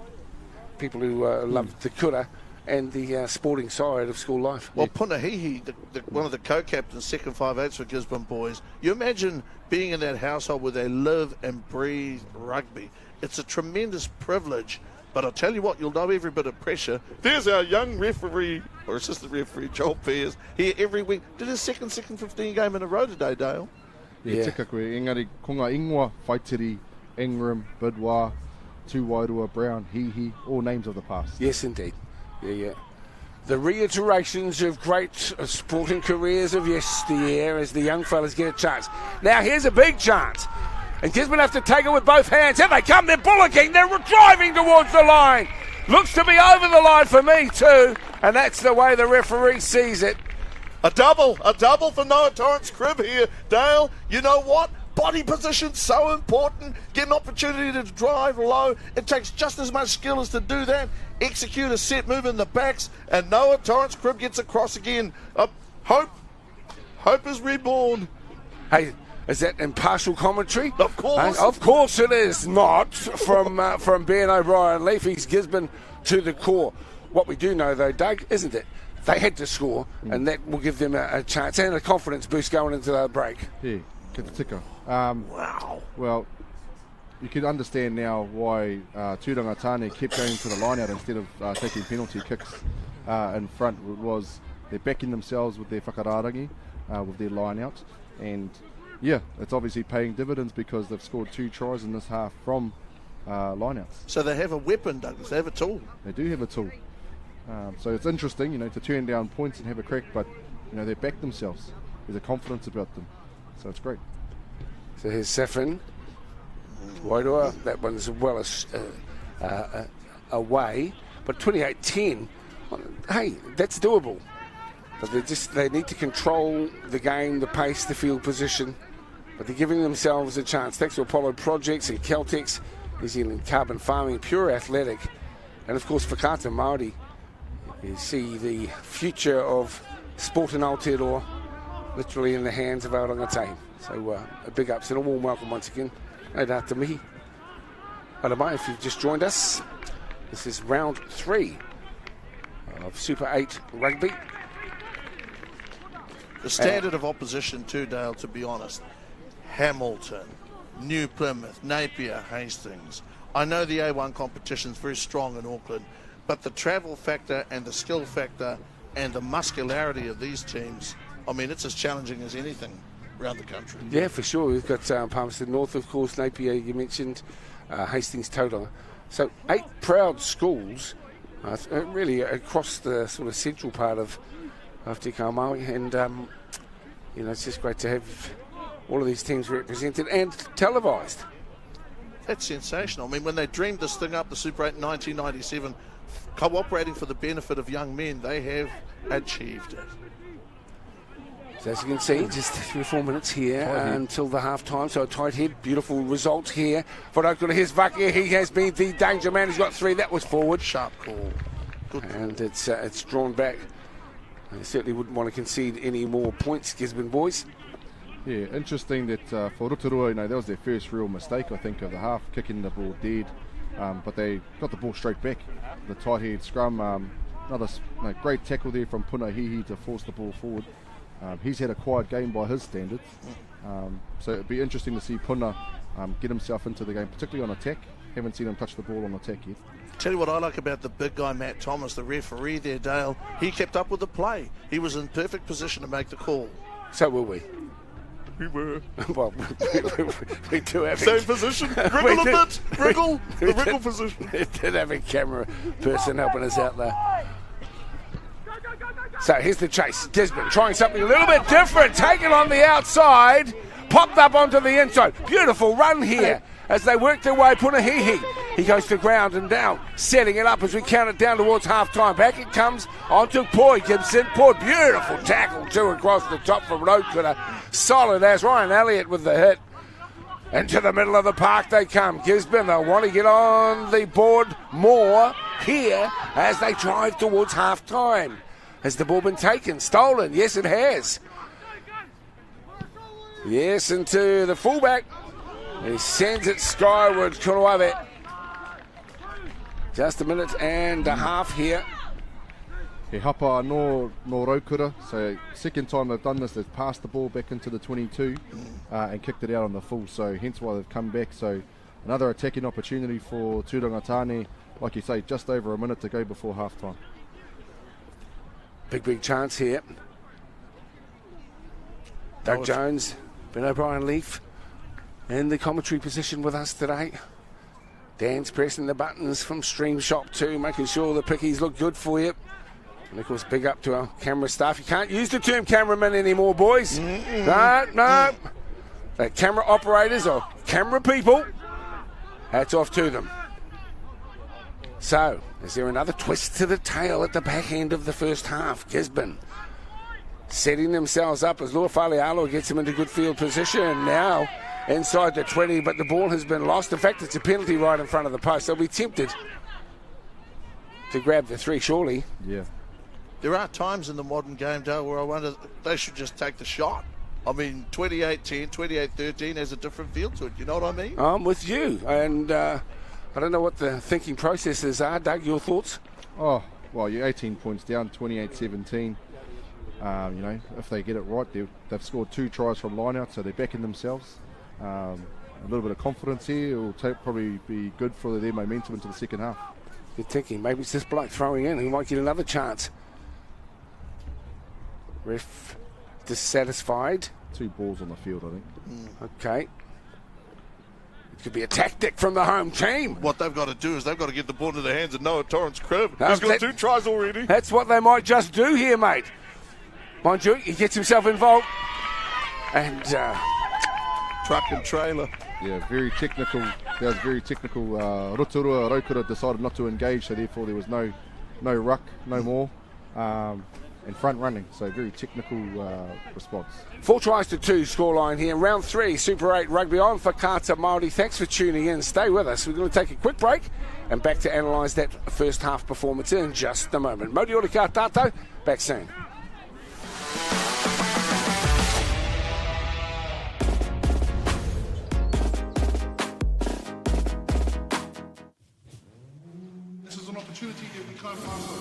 people who love the kura and the sporting side of school life. Well, Punahihi, one of the co-captains, second 5/8 for Gisborne boys, you imagine being in that household where they live and breathe rugby. It's a tremendous privilege, but I'll tell you what, you'll know every bit of pressure. There's our young referee, or assistant referee, Joel Pears, here every week. Did his second 15 game in a row today, Dale. Yeah, tika koe, engari, ko ngā ingoa, Whaitiri, Ingram, Bidwa, Wairua, Brown, Hihi, all names of the past. Yes, indeed. Yeah. The reiterations of great sporting careers of yesteryear as the young fellas get a chance. Now here's a big chance. And Gisborne have to take it with both hands. Here they come, they're bullocking, they're driving towards the line. Looks to be over the line for me too. And that's the way the referee sees it. A double for Noah Torrance Cribb here, Dale. You know what? Body position so important. Get an opportunity to drive low. It takes just as much skill as to do that. Execute a set move in the backs, and Noah Torrance Cribb gets across again. Hope is reborn. Hey, is that impartial commentary? Of course. Of course it is not from Ben O'Brien. Leafy's Gisborne to the core. What we do know though, Doug, isn't it? They had to score, and that will give them a chance and a confidence boost going into the break. Yeah, get the ticker. Wow. Well, you can understand now why Tūranga Tāne kept going to the line out instead of taking penalty kicks in front. It was they're backing themselves with their whakararangi, with their line out, and yeah, it's obviously paying dividends because they've scored 2 tries in this half from line outs. So they have a weapon, Douglas. They have a tool. They do have a tool. So it's interesting, to turn down points and have a crack, but they back themselves. There's a confidence about them, so it's great. So here's Saffron. Wairua, that one's well away, but 28-10. Hey, that's doable. But they need to control the game, the pace, the field position. But they're giving themselves a chance. Thanks to Apollo Projects and Celtics, New Zealand Carbon Farming, Pure Athletic, and of course Whakata Māori. You see the future of sport in Aotearoa literally in the hands of our rangatahi. So a big ups and a warm welcome once again. No doubt to me. Aramai, if you've just joined us, this is round 3 of Super 8 rugby. The standard of opposition too, Dale, to be honest. Hamilton, New Plymouth, Napier, Hastings. I know the A1 competition is very strong in Auckland, but the travel factor and the skill factor and the muscularity of these teams, it's as challenging as anything around the country. Yeah, for sure. We've got Palmerston North, of course, Napier, you mentioned, Hastings, Tauranga. So 8 proud schools, really across the sort of central part of Te Maui, and it's just great to have all of these teams represented and televised. That's sensational. When they dreamed this thing up, the Super 8 in 1997, cooperating for the benefit of young men, they have achieved it. So as you can see, just 3 or 4 minutes here until the half-time. So a tight head, beautiful results here. For Rotorua, here's Vakia. He has been the danger man. He's got 3. That was forward. Sharp call. Good call. And it's drawn back. They certainly wouldn't want to concede any more points, Gisborne boys. Yeah, interesting that for Rotorua, that was their first real mistake, I think, of the half, kicking the ball dead. But they got the ball straight back. The tight head scrum, another great tackle there from Punahihi to force the ball forward. He's had a quiet game by his standards. So it'd be interesting to see Puna get himself into the game, particularly on attack. Haven't seen him touch the ball on attack yet. Tell you what I like about the big guy, Matt Thomas, the referee there, Dale. He kept up with the play. He was in perfect position to make the call. So were we. We were. Well, we do have same position. Wriggle a bit. Wriggle. The wriggle position. We did have a camera person helping us out there. So here's the chase. Gisborne trying something a little bit different. Taken on the outside. Popped up onto the inside. Beautiful run here as they work their way. Punahihi. He goes to ground and down. Setting it up as we count it down towards half-time. Back it comes onto Poi Gibson. Poi, beautiful tackle too across the top from Rotorua. Solid as Ryan Elliott with the hit. Into the middle of the park they come. Gisborne, they'll want to get on the board more here as they drive towards half-time. Has the ball been taken? Stolen? Yes, it has. Yes, into the fullback. He sends it skyward, Kuruave. Just a minute and a half here. He hapa no Rotorua, so second time they've done this, they've passed the ball back into the 22 and kicked it out on the full, so hence why they've come back. So another attacking opportunity for Tūrangatāne, like you say, just over a minute to go before half time. Big chance here. Doug Jones, Ben O'Brien Leaf in the commentary position with us today. Dan's pressing the buttons from Stream Shop 2, making sure the pickies look good for you. And of course, big up to our camera staff. You can't use the term cameraman anymore, boys. No. They're camera operators or camera people. Hats off to them. So, is there another twist to the tail at the back end of the first half? Gisborne setting themselves up as Luafalealo gets them into good field position. Now inside the 20, but the ball has been lost. In fact, it's a penalty right in front of the post. They'll be tempted to grab the 3, surely. Yeah. There are times in the modern game, Dale, where I wonder they should just take the shot. I mean, 28-10, 28-13 has a different feel to it. You know what I mean? I'm with you. And I don't know what the thinking processes are. Doug, your thoughts? Oh, well, you're 18 points down, 28-17. If they get it right, they've scored 2 tries from line-out, so they're backing themselves. A little bit of confidence here. It will probably be good for their momentum into the second half. You're thinking maybe it's this bloke throwing in who might get another chance. Ref dissatisfied. 2 balls on the field, I think. Okay. It could be a tactic from the home team. What they've got to do is they've got to get the ball into the hands of Noah Torrance Cribb. He's got 2 tries already. That's what they might just do here, mate. Mind you, he gets himself involved. And truck and trailer. Yeah, very technical. That was very technical. Rotorua decided not to engage, so therefore there was no ruck, no more. And front running, so very technical response. 4 tries to 2 scoreline here. Round 3, Super 8 Rugby on for Whakata Māori. Thanks for tuning in. Stay with us. We're going to take a quick break and back to analyse that first half performance in just a moment. Modi ora ka tātou. Back soon. This is an opportunity that we can't pass up.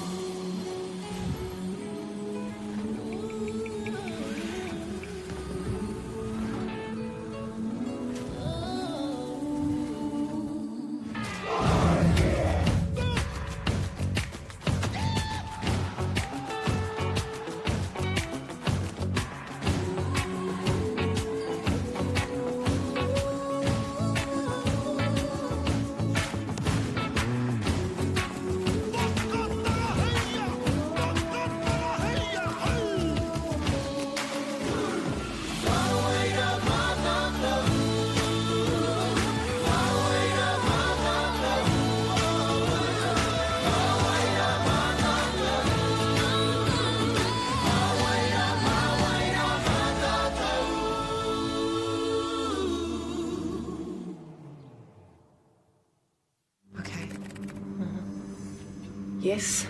Yes.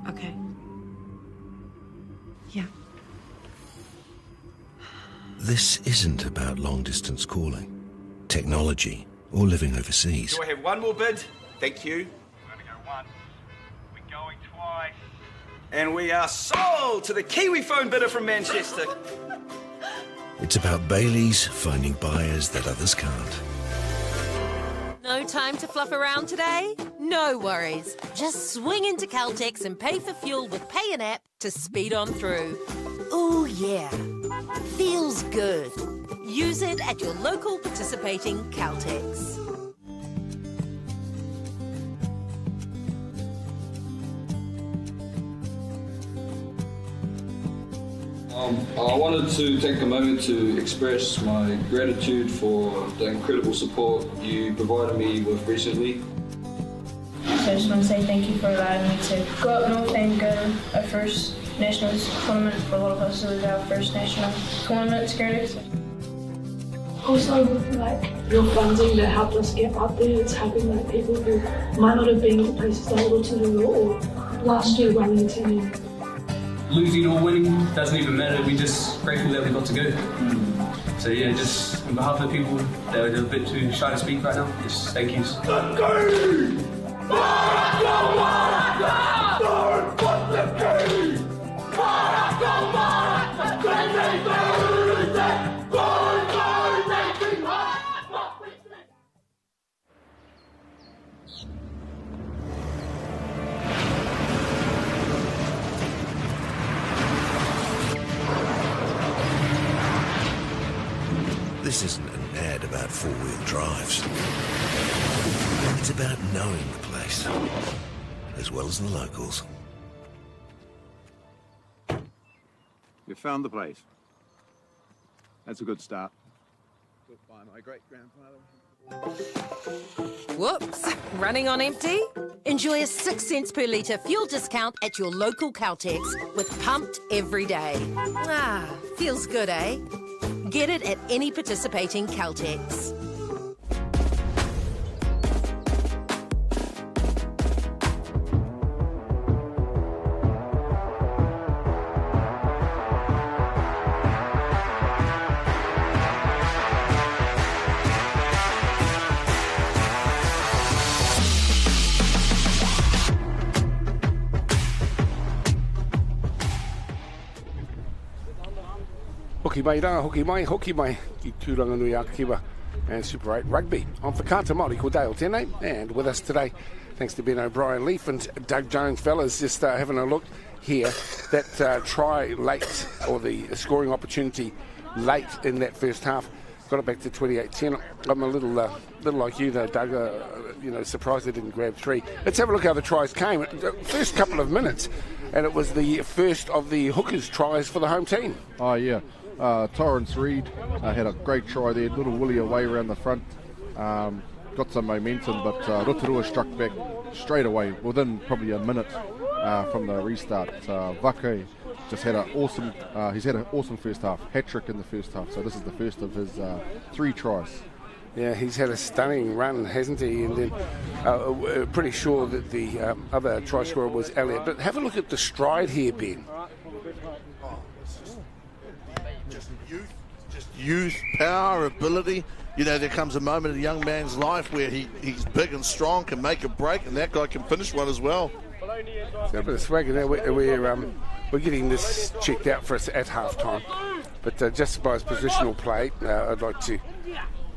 Okay. Yeah. This isn't about long-distance calling, technology, or living overseas. Do I have one more bid? Thank you. We're going to go once. We're going twice. And we are sold to the Kiwi phone bidder from Manchester. It's about Bailey's finding buyers that others can't. No time to fluff around today? No worries. Just swing into Caltex and pay for fuel with Pay an App to speed on through. Ooh, yeah. Feels good. Use it at your local participating Caltex. I wanted to take a moment to express my gratitude for the incredible support you provided me with recently. So I just want to say thank you for allowing me to go up north and go to our first nationals tournament. For a lot of us, it was our first national tournament experience. Also, your funding that helped us get up there, it's helping people who might not have been to places like Rotorua or last year Wellington. Losing or winning doesn't even matter. We're just grateful that we got to go. So yeah, just on behalf of the people that are a bit too shy to speak right now, just thank you. This isn't an ad about four-wheel drives. It's about knowing the place, as well as the locals. You found the place. That's a good start. Built by my great-grandfather. Whoops, running on empty? Enjoy a 6 cents per litre fuel discount at your local Caltex with Pumped every day. Ah, feels good, eh? Get it at any participating Caltex. Hoki mai rā, hoki mai, ki tūranga nui a kiwa and Super 8 Rugby. I'm Whakata Māori ko Dale tēnei, and with us today, thanks to Ben O'Brien, Leaf and Doug Jones. Fellas, just having a look here, that try late, or the scoring opportunity late in that first half, got it back to 28-10. I'm a little like you though, Doug, surprised they didn't grab 3. Let's have a look how the tries came. The first couple of minutes, and it was the first of the hookers' tries for the home team. Oh, yeah. Torrance Reid had a great try there, little woolly away around the front, got some momentum, but Rotorua struck back straight away within probably a minute from the restart. Haka just had he's had an awesome first half, hat-trick in the first half, so this is the first of his 3 tries. Yeah, he's had a stunning run, hasn't he? And then pretty sure that the other try scorer was Elliott. But have a look at the stride here, Ben. Youth, power, ability. You know, there comes a moment in a young man's life where he's big and strong, can make a break, and that guy can finish one as well. It's got a bit of swagger there. We're getting this checked out for us at half-time. But just by his positional play, I'd like to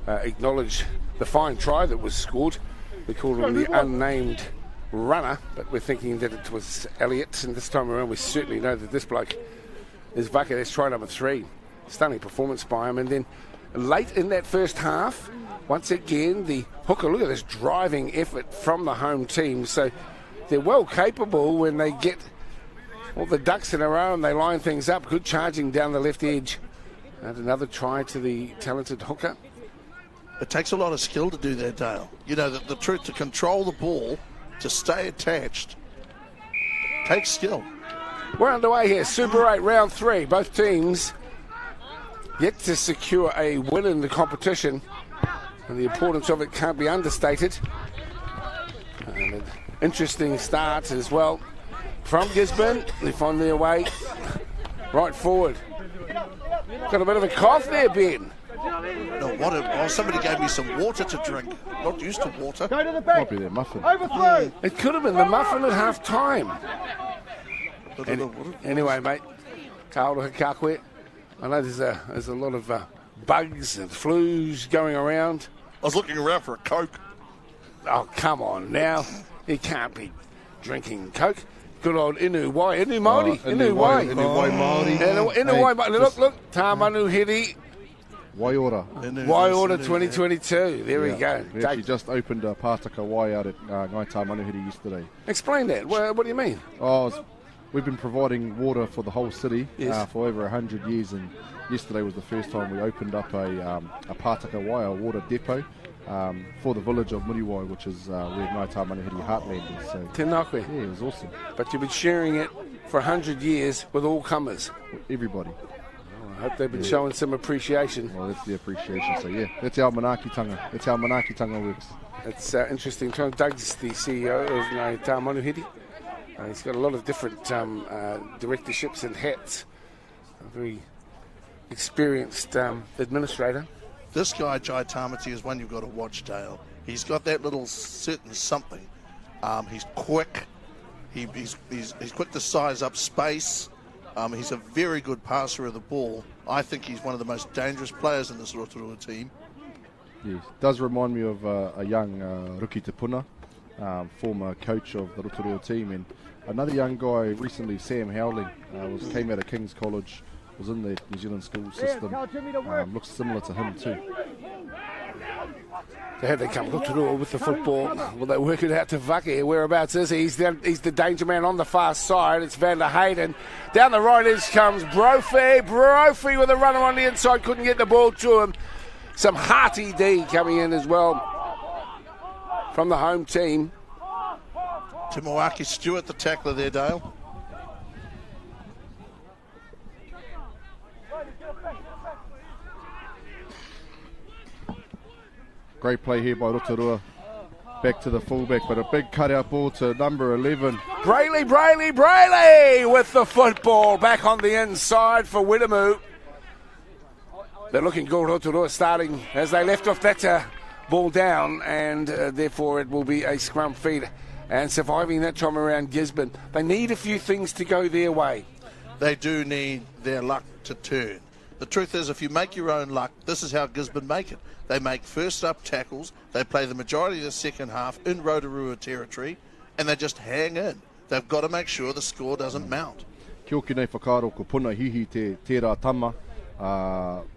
acknowledge the fine try that was scored. We called him the unnamed runner, but we're thinking that it was Elliott, and this time around we certainly know that this bloke is Haka. That's try number 3. Stunning performance by him. And then late in that first half, once again, the hooker, look at this driving effort from the home team. So they're well capable when they get all the ducks in a row and they line things up. Good charging down the left edge. And another try to the talented hooker. It takes a lot of skill to do that, Dale. You know, the truth, to control the ball, to stay attached, takes skill. We're underway here, Super 8 round 3. Both teams yet to secure a win in the competition, and the importance of it can't be understated. And an interesting start as well from Gisborne. They find their way right forward. Got a bit of a cough there, Ben. No, what it was, somebody gave me some water to drink. Not used to water. Go to the back. Might be their muffin. Overthrow. It could have been the muffin at half time. Anyway, mate, Kaora Hikakwe. I know there's a lot of bugs and flus going around. I was looking around for a Coke. Oh, come on now. You can't be drinking Coke. Good old Inu Māori. Inu Māori. Look. Tāmanu Hiri. Waiora. Waiora 2022. There we go. We actually just opened a Pātaka Wai out at Ngai Tāmanuhiri yesterday. Explain that. What do you mean? We've been providing water for the whole city for over 100 years, and yesterday was the first time we opened up a Pātaka Wai, a water depot, for the village of Muriwai, which is where Ngai Tāmanuhiri Heartland is. So, Tenakwe. Yeah, it was awesome. But you've been sharing it for 100 years with all comers. Everybody. I hope they've been showing some appreciation. Well, that's the appreciation. So, yeah, that's how Manaakitanga. That's how Manaakitanga works. It's interesting. Doug's the CEO of Ngai Tāmanuhiri. He's got a lot of different directorships and hats. A very experienced administrator. This guy, Jai Tamati, is one you've got to watch, Dale. He's got that little certain something. He's quick. He's quick to size up space. He's a very good passer of the ball. I think he's one of the most dangerous players in this Rotorua team. Yes, does remind me of a young Ruki Te Puna, former coach of the Rotorua team, and another young guy recently, Sam Howling, came out of King's College, was in the New Zealand school system. Looks similar to him too. So how they come Rotorua with the football? Will they work it out to Vake? Whereabouts is he? He's the danger man on the far side. It's Van der Hayden. Down the right edge comes Brophy. Brophy with a runner on the inside. Couldn't get the ball to him. Some hearty D coming in as well from the home team. Timoaki Stewart, the tackler there, Dale. Great play here by Rotorua. Back to the fullback, but a big cutout ball to number 11. Brayley with the football back on the inside for Widemu. They're looking good, Rotorua, starting as they left off that ball down, and therefore it will be a scrum feed. And surviving that time around Gisborne. They need a few things to go their way. They do need their luck to turn. The truth is, if you make your own luck, this is how Gisborne make it. They make first up tackles, they play the majority of the second half in Rotorua territory, and they just hang in. They've got to make sure the score doesn't mount. Kia ora nei whakaaro ko puna hihi te rā tama,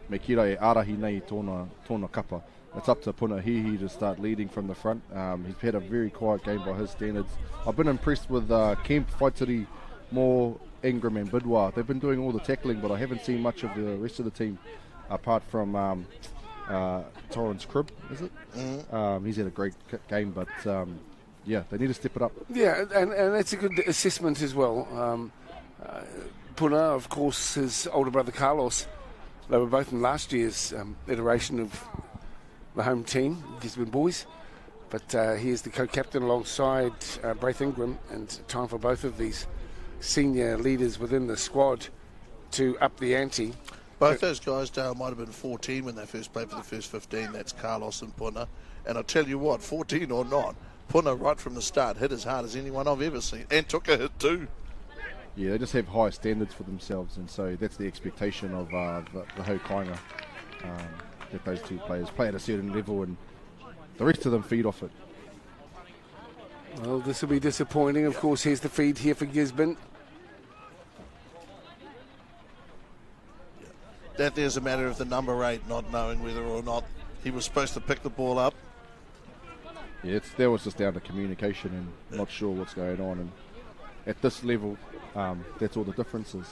me kira e arahi nei tōna kapa. It's up to Puna Hihi to start leading from the front. He's had a very quiet game by his standards. I've been impressed with Kemp, Waitiri, Moore, Ingram and Bidwa. They've been doing all the tackling, but I haven't seen much of the rest of the team apart from Torrance Cribb, is it? Mm-hmm. He's had a great game, but yeah, they need to step it up. Yeah, and that's a good assessment as well. Puna, of course, his older brother Carlos, they were both in last year's iteration of the home team, Gisborne boys, but he is the co-captain alongside Braith Ingram, and time for both of these senior leaders within the squad to up the ante. Both those guys, Dale, might have been 14 when they first played for the first 15. That's Carlos and Puna. And I'll tell you what, 14 or not, Puna right from the start hit as hard as anyone I've ever seen, and took a hit too. Yeah, they just have high standards for themselves, and so that's the expectation of the Hau Kainga. That those two players play at a certain level and the rest of them feed off it. Well, this will be disappointing. Of course, here's the feed here for Gisborne. That there's a matter of the number 8 not knowing whether or not he was supposed to pick the ball up. Yeah, that was just down to communication and not sure what's going on. And at this level, that's all the difference is.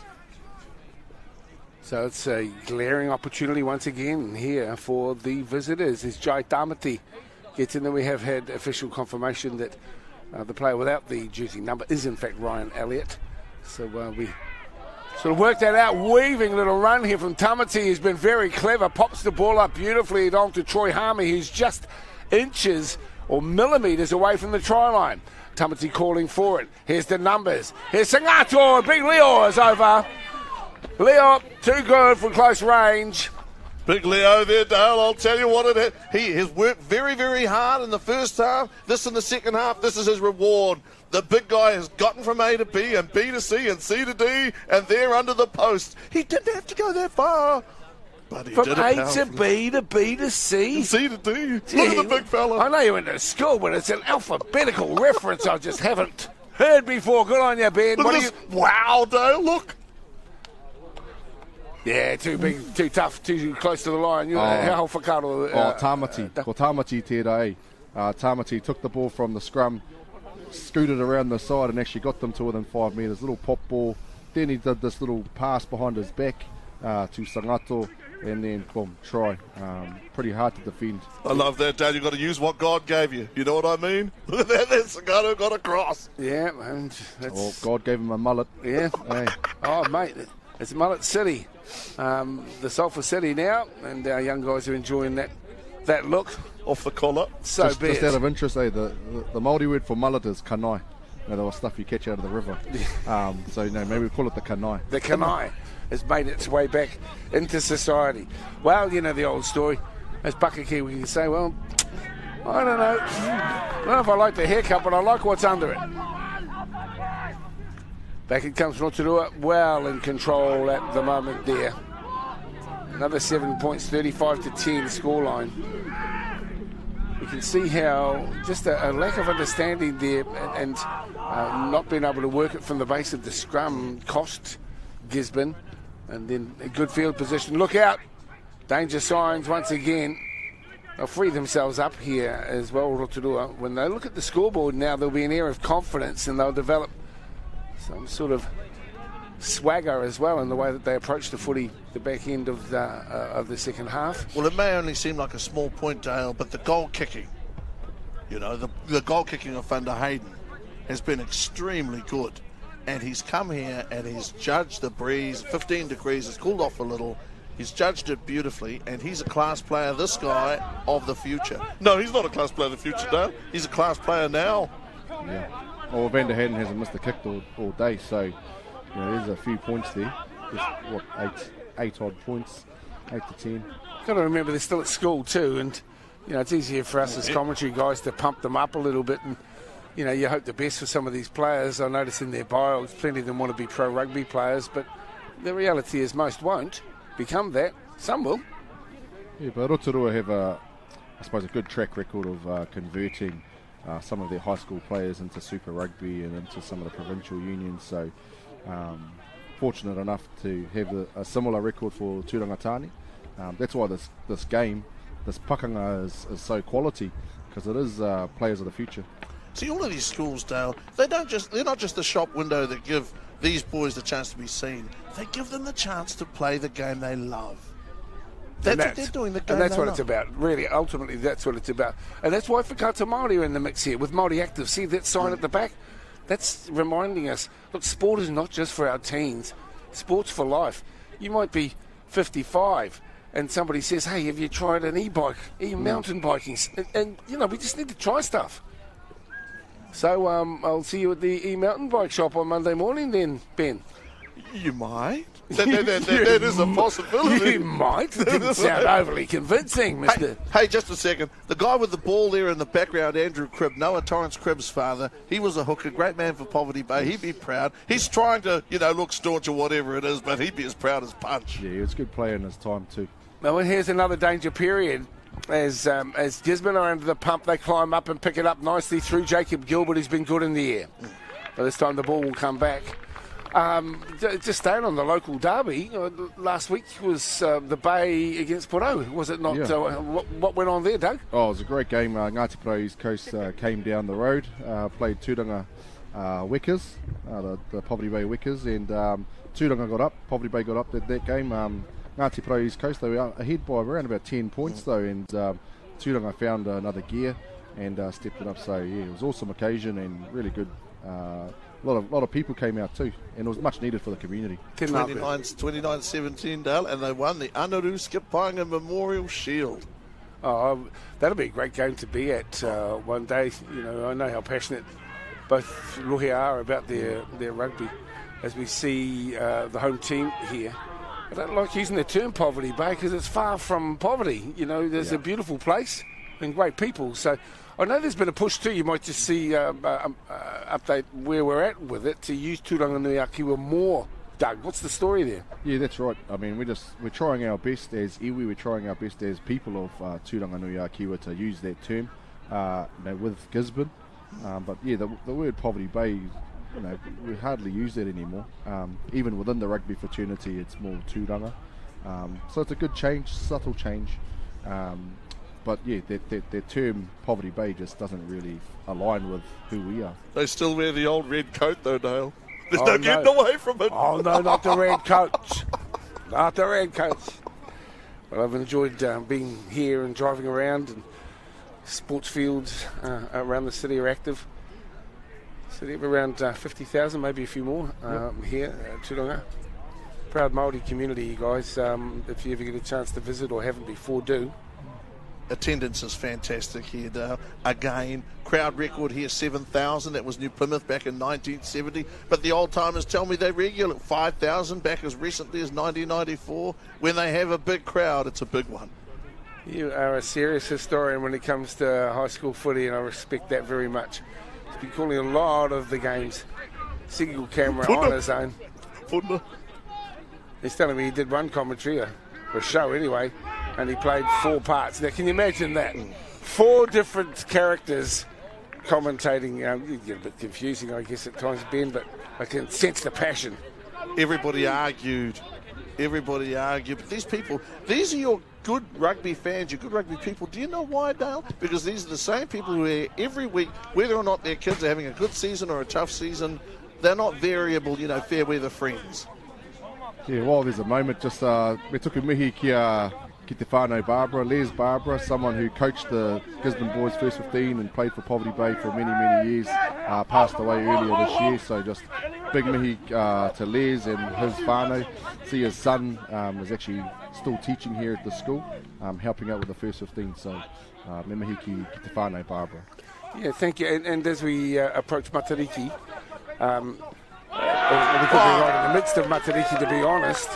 So it's a glaring opportunity once again here for the visitors as Jai Tamati gets in there. We have had official confirmation that the player without the jersey number is in fact Ryan Elliott. So we sort of worked that out. Weaving little run here from Tamati, who's been very clever. Pops the ball up beautifully on to Troy Harmey, who's just inches or millimetres away from the try line. Tamati calling for it. Here's the numbers. Here's Sangato. Big Leo is over. Leo, too good from close range. Big Leo there, Dale. I'll tell you what it is. He has worked very, very hard in the first half. This in the second half, this is his reward. The big guy has gotten from A to B and B to C and C to D and there under the post. He didn't have to go that far. But he from did A to B to B to C. And C to D. Look at the big fella. I know you went to school, but it's an alphabetical reference I just haven't heard before. Good on you, Ben. Look at this. Wow, Dale, look. Yeah, too big, too tough, too close to the line. You know, how whakaaro. Tamati. Ko Tamati tērā. Tamati took the ball from the scrum, scooted around the side and actually got them to within 5 metres. Little pop ball. Then he did this little pass behind his back to Sangato, and then, boom, try. Pretty hard to defend. I love that, Dad. You've got to use what God gave you. You know what I mean? Look at that. Sangato got across. Yeah, and that's... Oh, God gave him a mullet. Yeah. Hey. Oh, mate, it's Mullet City. The Sulphur City now, and our young guys are enjoying that look. Off the collar. So just out of interest, the Māori word for mullet is kanai. You know, the stuff you catch out of the river. So, maybe we call it the kanai. The kanai. has made its way back into society. Well, you know the old story. As Bakaki, we can say, well, I don't know. I don't know if I like the haircut, but I like what's under it. Back it comes Rotorua, well in control at the moment there. Another 7 points, 35-10 scoreline. You can see how just a lack of understanding there and not being able to work it from the base of the scrum cost Gisborne. And then a good field position. Look out! Danger signs once again. They'll free themselves up here as well, Rotorua. When they look at the scoreboard now, there'll be an air of confidence and they'll develop some sort of swagger as well in the way that they approach the footy, the back end of the second half. Well, it may only seem like a small point, Dale, but the goal kicking, you know, the goal kicking of Van der Hayden has been extremely good. And he's come here and he's judged the breeze, 15 degrees, it's cooled off a little. He's judged it beautifully, and he's a class player, this guy, of the future. No, he's not a class player of the future, Dale. He's a class player now. Yeah. Well, Van der Hayden hasn't missed a kick all day, so you know, there's a few points there. Just, what, eight odd points, 8 to 10. Got to remember they're still at school too, and you know it's easier for us as commentary guys to pump them up a little bit, and you know you hope the best for some of these players. I notice in their bios, plenty of them want to be pro rugby players, but the reality is most won't become that. Some will. Yeah, but Rotorua have I suppose a good track record of converting some of their high school players into Super Rugby and into some of the provincial unions, so fortunate enough to have a similar record for Turangatani. That's why this game, this pakanga is so quality, because it is players of the future. See, all of these schools, Dale, they're not just the shop window that give these boys the chance to be seen. They give them the chance to play the game they love. That's what they're doing, the game. And that's what love. it's about. Really, ultimately, that's what it's about. And that's why Whakata Māori are in the mix here with Māori Active. See that sign at the back? That's reminding us, look, sport is not just for our teens. Sport's for life. You might be 55 and somebody says, hey, have you tried an e-bike, mountain biking? And, you know, we just need to try stuff. So I'll see you at the e-mountain bike shop on Monday morning then, Ben. You might. That is a possibility. You might. It didn't sound overly convincing, Mr. Hey, just a second. The guy with the ball there in the background, Andrew Cribb, Noah Torrance Cribb's father, he was a hooker, great man for Poverty Bay. He'd be proud. He's trying to, look staunch or whatever it is, but he'd be as proud as Punch. Yeah, he was a good player in his time too. Well, here's another danger period. As Gisborne are under the pump, they climb up and pick it up nicely through Jacob Gilbert, who's been good in the air. But this time the ball will come back. Just staying on the local derby, last week was the Bay against Porou, was it not? Yeah. What went on there, Doug? Oh, it was a great game. Ngāti Porou East Coast came down the road, played Tūranga Wekas, the Poverty Bay Wekas, and Tūranga got up, Poverty Bay got up that game. Ngāti Porou East Coast, they were ahead by around about 10 points though, and Tūranga found another gear and stepped it up. So yeah, it was an awesome occasion and really good. A lot of people came out too, and it was much needed for the community. 29-17, Dale, and they won the Anaru Skipanga Memorial Shield. Oh, that'll be a great game to be at one day. I know how passionate both Rohe are about their rugby. As we see the home team here, I don't like using the term Poverty Bay because it's far from poverty. There's a beautiful place and great people. So I know there's been a push too. You might just see update where we're at with it to use Turanganuiakiwa more. Doug, what's the story there? Yeah, that's right. I mean, we're trying our best as iwi. We're trying our best as people of Turanganuiakiwa to use that term with Gisborne. But yeah, the word Poverty Bay, we hardly use that anymore. Even within the rugby fraternity, it's more Tūranga. So it's a good change, subtle change. But yeah, that term Poverty Bay just doesn't really align with who we are. They still wear the old red coat though, Dale. There's no getting away from it. Oh no, not the red coats. Not the red coats. Well, I've enjoyed being here and driving around, and sports fields around the city are active. City of around 50,000, maybe a few more here at Tūranga. Proud Māori community, you guys. If you ever get a chance to visit or haven't before, do. Attendance is fantastic here, Dale. Again, crowd record here, 7,000. That was New Plymouth back in 1970. But the old-timers tell me they're regular, 5,000 back as recently as 1994. When they have a big crowd, it's a big one. You are a serious historian when it comes to high school footy, and I respect that very much. He's been calling a lot of the games. Single camera on his own. He's telling me he did one commentary, or a show anyway, and he played 4 parts. Now, can you imagine that? 4 different characters commentating. You get a bit confusing, I guess, at times, Ben, but I can sense the passion. Everybody argued. But these people, these are your good rugby fans, your good rugby people. Do you know why, Dale? Because these are the same people who are here every week, whether or not their kids are having a good season or a tough season. They're not variable, fair weather friends. Yeah, well, there's a moment just me tuku mihi ki te whānau Barbara, Les Barbara, someone who coached the Gisborne boys first 15 and played for Poverty Bay for many, many years, passed away earlier this year. So just big mihi to Les and his whānau. See, his son is actually still teaching here at the school, helping out with the first 15. So me mihi ki te whānau Barbara. Yeah, thank you. And as we approach Matariki, we could be right in the midst of Matariki, to be honest.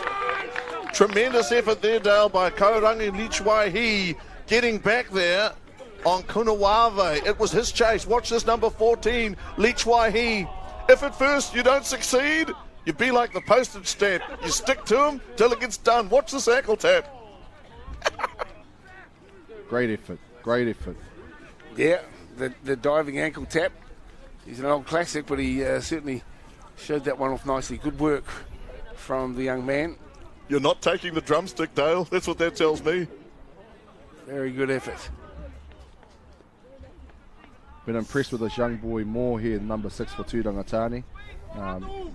Tremendous effort there, Dale, by Kaurangi Lichwaihi, getting back there on Kunawawe. It was his chase. Watch this, number 14, Lichwaihi. If at first you don't succeed, you be like the postage stamp. You stick to him till it gets done. Watch this ankle tap. Great effort. Yeah, the diving ankle tap. He's an old classic, but he certainly showed that one off nicely. Good work from the young man. You're not taking the drumstick, Dale. That's what that tells me. Very good effort. Been impressed with this young boy more here, number 6 for Tūrangatani.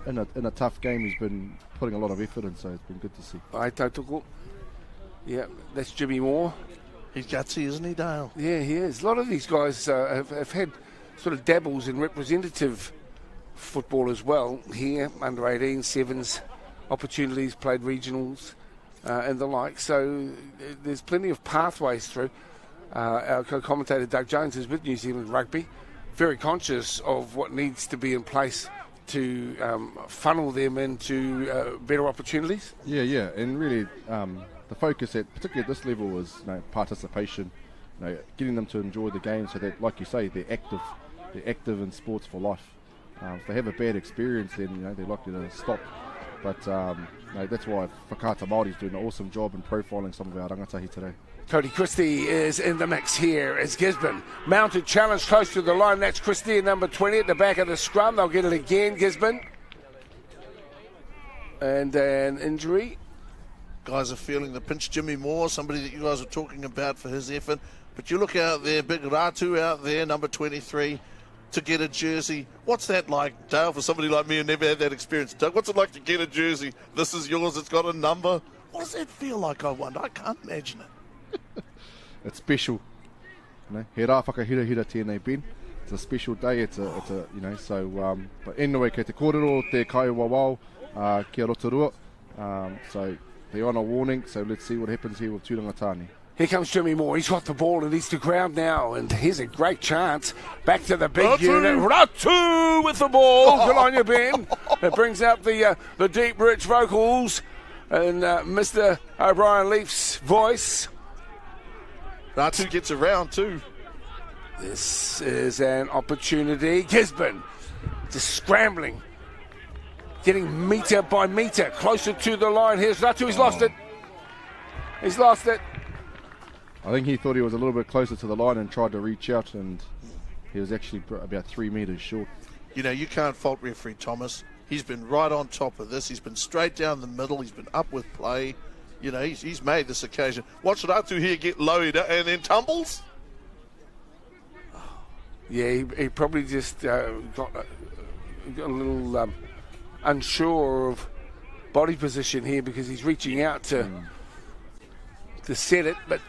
In a tough game, he's been putting a lot of effort in, so it's been good to see. Tautoko. Yeah, that's Jimmy Moore. He's gutsy, isn't he, Dale? Yeah, he is. A lot of these guys have had sort of dabbles in representative football as well here, under 18, 7s, opportunities, played regionals and the like. So there's plenty of pathways through. Our co-commentator Doug Jones is with New Zealand Rugby, very conscious of what needs to be in place to funnel them into better opportunities. Yeah, and really the focus particularly at this level is participation, getting them to enjoy the game so that, like you say, they're active in sports for life. If they have a bad experience, then they're likely to stop. But that's why Whakaata Māori is doing an awesome job in profiling some of our rangatahi today. Cody Christie is in the mix here as Gisborne. Mounted challenge close to the line. That's Christie at number 20 at the back of the scrum. They'll get it again, Gisborne. And an injury. Guys are feeling the pinch. Jimmy Moore, somebody that you guys are talking about for his effort. But you look out there, big Ratu out there, number 23. To get a jersey. What's that like, Dale, for somebody like me who never had that experience? Doug, what's it like to get a jersey? This is yours, it's got a number. What does that feel like, I wonder? I can't imagine it. It's special. He rā whakahirahira tēnei, Ben. It's a special day, it's a so, but anyway, kei te kōrero, te kai wawao, kia Rotorua. So, they're on a warning, so let's see what happens here with Tūrangatani. Here comes Jimmy Moore. He's got the ball and he's to ground now. And here's a great chance. Back to the big unit. Ratu with the ball. Good on you, Ben. It brings out the deep, rich vocals and Mr. O'Brien Leaf's voice. Ratu gets around too. This is an opportunity. Gisborne just scrambling. Getting metre by metre closer to the line. Here's Ratu. He's lost it. He's lost it. I think he thought he was a little bit closer to the line and tried to reach out, and he was actually about 3 metres short. You can't fault referee Thomas. He's been right on top of this. He's been straight down the middle. He's been up with play. He's made this occasion. Watch Ratu here get lowered and then tumbles. Yeah, he probably just got a little unsure of body position here because he's reaching out to set it, but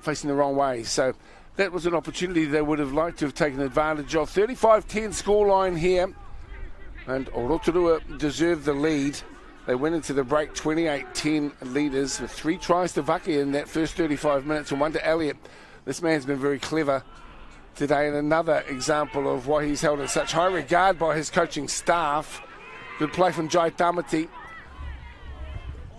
facing the wrong way. So that was an opportunity they would have liked to have taken advantage of. 35-10 scoreline here, and Rotorua deserved the lead. They went into the break 28-10 leaders with 3 tries to Vaki in that first 35 minutes and 1 to Elliott. This man's been very clever today, and another example of why he's held in such high regard by his coaching staff. Good play from Jai Tamati.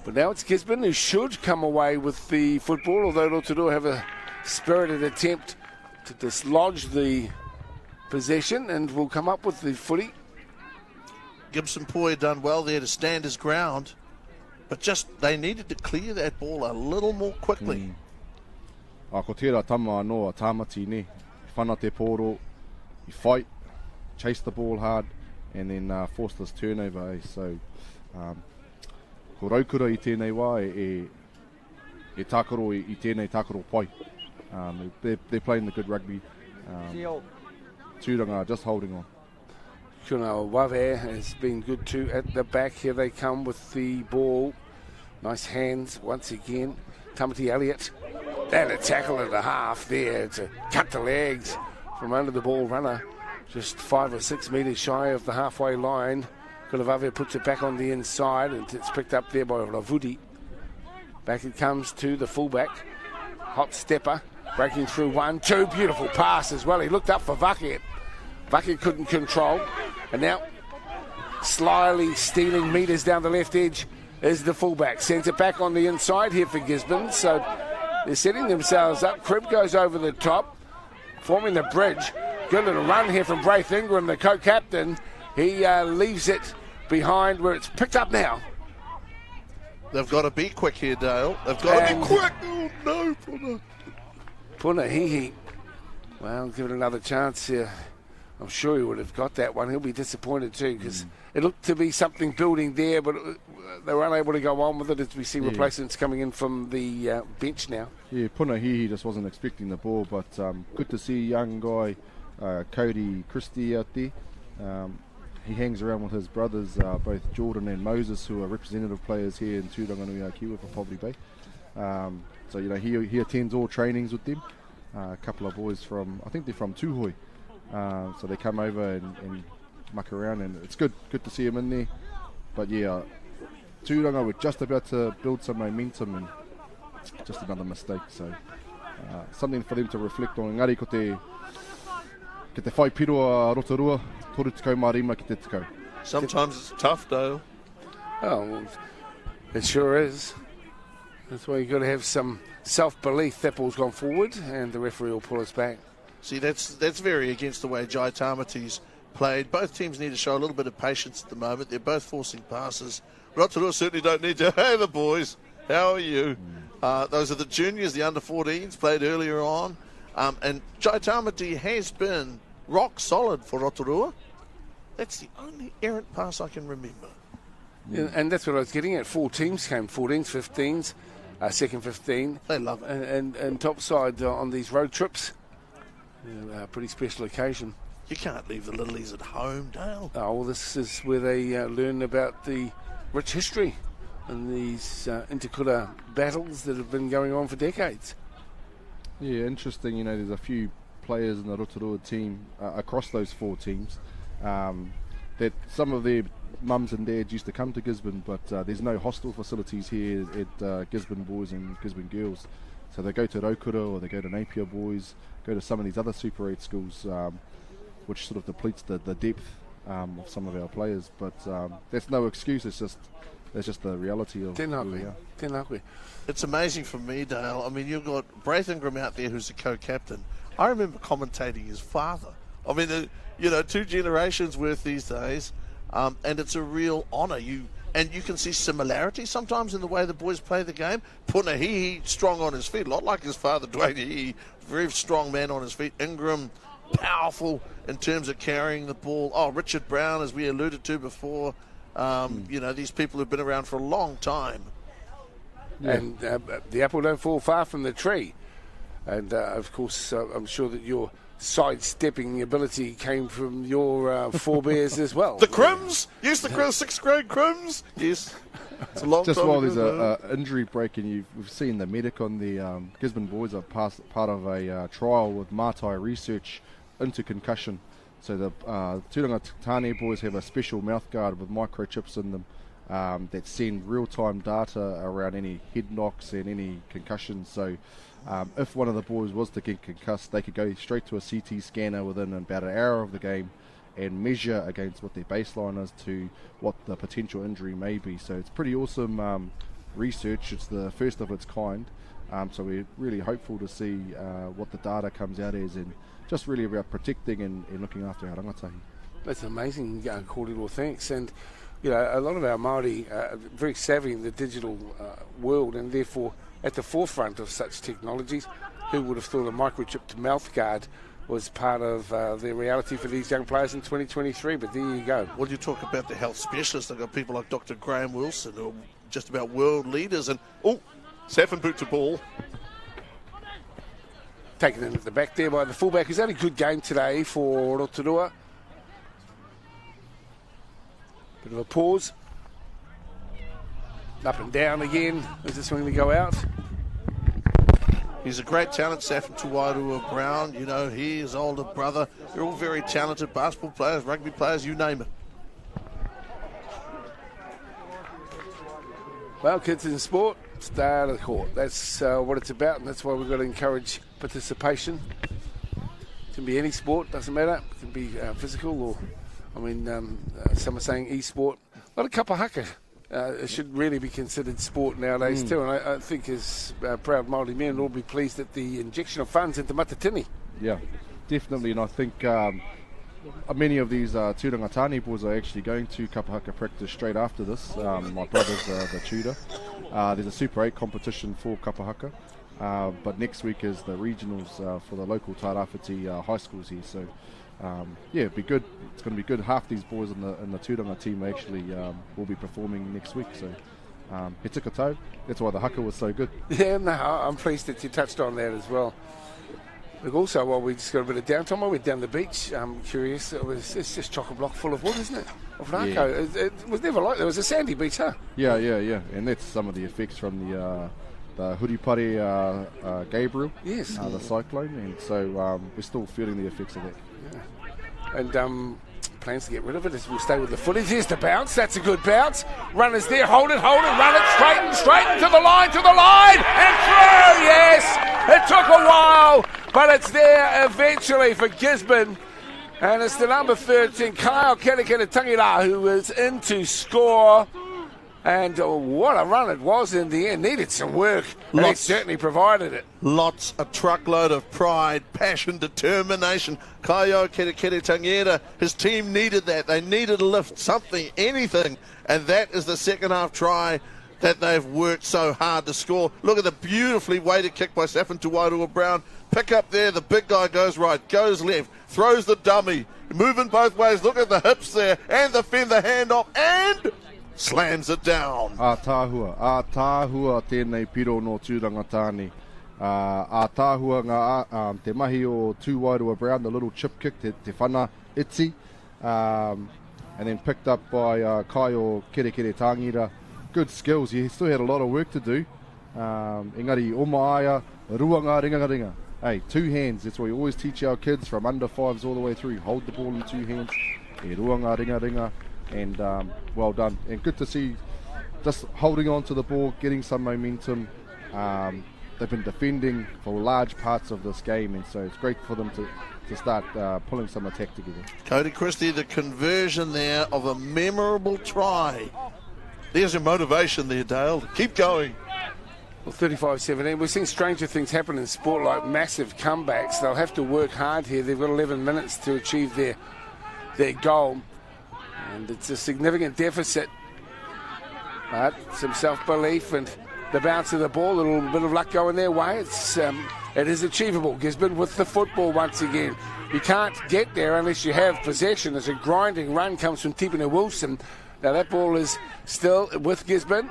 But now it's Gisborne who should come away with the football, although Rotorua have a spirited attempt to dislodge the possession and will come up with the footy. Gibson Poy done well there to stand his ground, but just they needed to clear that ball a little more quickly. Ko tērā tama anō a Tamati ne. Whana te pōro, you fight, chase the ball hard, and then force this turnover. So, ko Rotorua I tēnei wā e tākaro I tēnei tākaro pai. They're playing the good rugby. Tūranga just holding on. Kuna Wave has been good too at the back. Here they come with the ball. Nice hands once again. Tamati Elliott. And a tackle at the half there to cut the legs from under the ball runner. Just 5 or 6 metres shy of the halfway line. Kulavave puts it back on the inside and it's picked up there by Ravudi. Back it comes to the fullback. Hot stepper. Breaking through 1, 2. Beautiful pass as well. He looked up for Vake. Vake couldn't control. And now slyly stealing metres down the left edge is the fullback. Sends it back on the inside here for Gisborne. So they're setting themselves up. Cribb goes over the top, forming the bridge. Good little run here from Braith Ingram, the co-captain. He leaves it behind where it's picked up now. They've got to be quick here, Dale. They've got to be quick. Oh, no, Puna. Puna Hihi. Well, give it another chance here. I'm sure he would have got that one. He'll be disappointed too because it looked to be something building there, but they were unable to go on with it as we see replacements coming in from the bench now. Yeah, Puna Hihi just wasn't expecting the ball, but good to see young guy Cody Christie out there. He hangs around with his brothers, both Jordan and Moses, who are representative players here in Tūranganui Kiwi for Poverty Bay. So, you know, he attends all trainings with them. A couple of boys from, I think they're from Tūhoi. So they come over and muck around, and it's good to see him in there. But yeah, Tūranga were just about to build some momentum, and just another mistake. So something for them to reflect on. Engari, ko te whai piro a Rotorua, toru tukau marima ki te tukau. Sometimes it's tough, Dale. Oh, well, it sure is. That's why you've got to have some self-belief. That ball's gone forward, and the referee will pull us back. See, that's very against the way Jai Tamati's played. Both teams need to show a little bit of patience at the moment. They're both forcing passes. Rotorua certainly don't need to. Hey, the boys, how are you? Those are the juniors, the under-14s, played earlier on. And Jai Tamati has been rock solid for Rotorua. That's the only errant pass I can remember. Yeah, and that's what I was getting at. 4 teams came, 14s, 15s, second 15. They love it. And top side on these road trips. Yeah, pretty special occasion. You can't leave the Littlies at home, Dale. Oh, well, this is where they learn about the rich history and these interkura battles that have been going on for decades. Yeah, interesting. You know, there's a few players in the Rotorua team across those 4 teams that some of their mums and dads used to come to Gisborne, but there's no hostel facilities here at Gisborne Boys and Gisborne Girls. So they go to Rotorua or they go to Napier Boys, go to some of these other Super 8 schools, which sort of depletes the depth of some of our players. But that's no excuse. That's just the reality of who we are. It's amazing for me, Dale. I mean, you've got Braith Ingram out there who's a co-captain. I remember commentating his father. I mean, 2 generations worth these days, and it's a real honour. And you can see similarities sometimes in the way the boys play the game. Puna Hihi, strong on his feet, a lot like his father, Dwayne Hihi, very strong man on his feet. Ingram, powerful in terms of carrying the ball. Oh, Richard Brown, as we alluded to before. These people have been around for a long time. Yeah. And the apple don't fall far from the tree. And, of course, I'm sure that your sidestepping ability came from your forebears as well. The Crims? Yes, the 6th grade Crims. Yes. It's a long Just time while ago, there's an injury break, and we've seen the medic on the Gisborne Boys are part of a trial with Mātai research into concussion. So the Tūranga Tāne boys have a special mouthguard with microchips in them that send real-time data around any head knocks and any concussions. So if one of the boys was to get concussed, they could go straight to a CT scanner within about an hour of the game and measure against what their baseline is to what the potential injury may be. So it's pretty awesome research. It's the first of its kind. So we're really hopeful to see what the data comes out as, and just really about protecting and looking after our rangatahi. That's amazing, Kōrero, thanks. And you know, a lot of our Māori are very savvy in the digital world, and therefore at the forefront of such technologies. Who would have thought a microchipped mouth guard was part of their reality for these young players in 2023, but there you go. Well, you talk about the health specialists. They've got people like Dr. Graham Wilson, who are just about world leaders. And, Saffin boots a ball. Taken in at the back there by the fullback. He's had a good game today for Rotorua. Bit of a pause. Up and down again. Is this going to go out? He's a great talent, Saffin Tuwairua Brown. You know, he, his older brother. They're all very talented basketball players, rugby players, you name it. Well, kids in sport, start of the court. That's what it's about, and that's why we've got to encourage participation. It can be any sport, doesn't matter. It can be physical or, some are saying e-sport. A lot of kapa haka. It should really be considered sport nowadays too, and I think as proud Māori men will be pleased at the injection of funds into Matatini. Yeah, definitely, and I think many of these tūrangatani boys are actually going to kapa haka practice straight after this. My brother's the tutor. There's a Super 8 competition for kapa haka, but next week is the regionals for the local Tairāwhiti high schools here, so it'd be good. It's going to be good. Half these boys in the tūranga team actually will be performing next week. So he took a toe. That's why the haka was so good. Yeah, no, I'm pleased that you touched on that as well. Look, also, while we just got a bit of downtime, I went down the beach. I'm curious. It's just chock-a-block full of wood, isn't it? Of rako. Yeah. It was never like that. It was a sandy beach, huh? Yeah. And that's some of the effects from the Huripare Gabriel. Yes. The cyclone, and so we're still feeling the effects of that. Yeah. And plans to get rid of it as we'll stay with the footage. Here's the bounce. That's a good bounce. Runners there. Hold it, run it, straighten to the line, and through. Yes. It took a while, but it's there eventually for Gisborne. And it's the number 13, Kyle Kerekere-Tangira, who is in to score. And what a run it was in the end. Needed some work, and he certainly provided it. A truckload of pride, passion, determination. Kaio Kerekere-Tangira, his team needed that. They needed a lift, something, anything. And that is the second half try that they've worked so hard to score. Look at the beautifully weighted kick by Saffin Tuwairua Brown. Pick up there, the big guy goes right, goes left, throws the dummy, moving both ways. Look at the hips there, and the fender handoff, and slams it down. Tāhua tēnei piro no tūrangatāne. Tāhua ngā te mahi o Tuwairua Brown, the little chip kick, te whana iti, and then picked up by Kaio Kerekere-Tangira. Good skills. He still had a lot of work to do. Engari, omaaya, ruanga, ringa. Hey, two hands. That's what we always teach our kids from under fives all the way through. Hold the ball in two hands. E ruanga, ringa. And well done. And good to see just holding on to the ball, getting some momentum. They've been defending for large parts of this game, and so it's great for them to start pulling some attack together. Cody Christie, the conversion there of a memorable try. There's your motivation there, Dale. Keep going. Well, 35-17. We've seen stranger things happen in sport, like massive comebacks. They'll have to work hard here. They've got 11 minutes to achieve their goal. And it's a significant deficit. But some self-belief and the bounce of the ball, a little bit of luck going their way. It is achievable. Gisborne with the football once again. You can't get there unless you have possession. As a grinding run comes from Tipene Wilson. Now that ball is still with Gisborne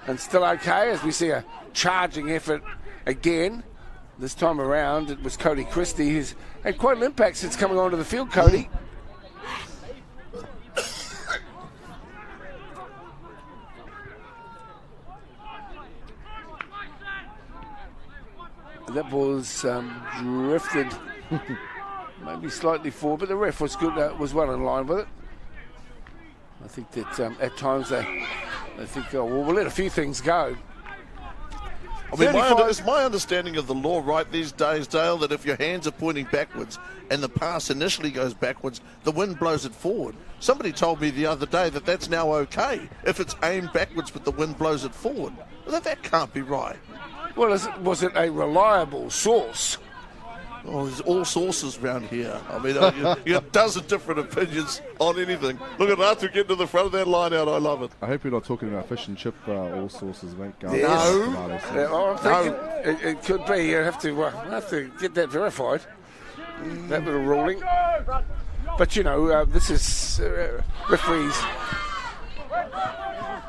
and still okay as we see a charging effort again. This time around it was Cody Christie, who's had quite an impact since coming onto the field, Cody. That ball's drifted maybe slightly forward, but the ref was good, was well in line with it. I think that at times they think, we'll let a few things go. I mean, it's my understanding of the law right these days, Dale, that if your hands are pointing backwards and the pass initially goes backwards, the wind blows it forward. Somebody told me the other day that that's now okay if it's aimed backwards but the wind blows it forward. Well, that can't be right. Well, was it a reliable source? Oh, there's all sources around here. I mean, you got a dozen different opinions on anything. Look at Arthur getting to the front of that line out. I love it. I hope you're not talking about fish and chip all sources, mate. Yes. No. I'm thinking it could be. You have to get that verified. That little ruling. But, this is referees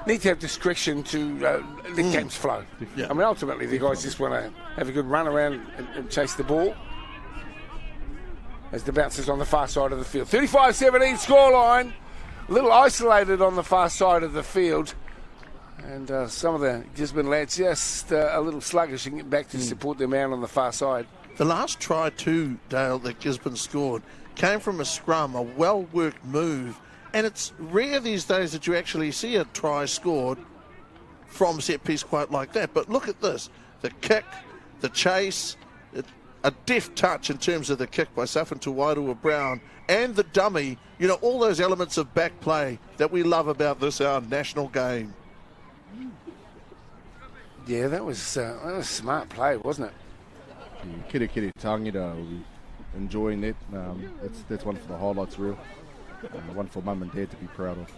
need to have discretion to let games flow. Yeah. I mean, ultimately, the guys just want to have a good run around and chase the ball. As the bouncer's on the far side of the field. 35-17 scoreline. A little isolated on the far side of the field. And some of the Gisborne lads just a little sluggish and get back to support their man on the far side. The last try too, Dale, that Gisborne scored came from a scrum, a well-worked move. And it's rare these days that you actually see a try scored from set piece quite like that. But look at this. The kick, the chase, a deft touch in terms of the kick by Safin Tuwairua Brown, and the dummy, all those elements of back play that we love about this, our national game. Yeah, that was smart play, wasn't it? Kiri Tangita will be enjoying that. That's one for the highlights reel. One for mum and dad to be proud of.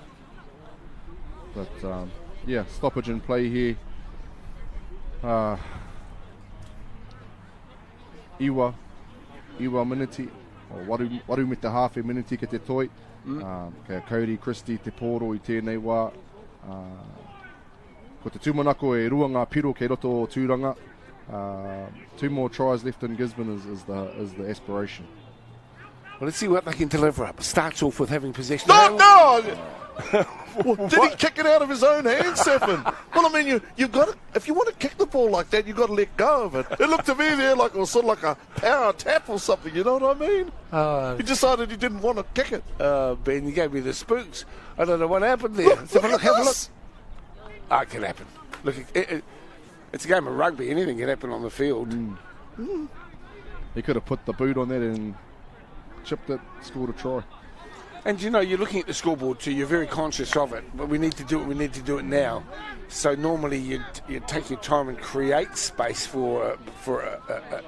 But, stoppage in play here. Iwa miniti, o waru me te hawhi miniti ke te toi. Kei Cody, Christie, te poro I tēnei wā. Ko te tūmanako e rua ngā piro kei roto o tūranga. 2 more tries left in Gisborne is the aspiration. Well, let's see what they can deliver up. It starts off with having possession. No! Did he kick it out of his own hands, Safin? Well, I mean, you've got to, if you want to kick the ball like that, you've got to let go of it. It looked to me there like it was sort of like a power tap or something, you know what I mean? He decided he didn't want to kick it. Ben, you gave me the spooks. I don't know what happened there. Let's have a look. It can happen. Look, it's a game of rugby. Anything can happen on the field. He could have put the boot on that and chipped it, scored a try. And you're looking at the scoreboard too, you're very conscious of it, but we need to do it now. So normally you'd take your time and create space for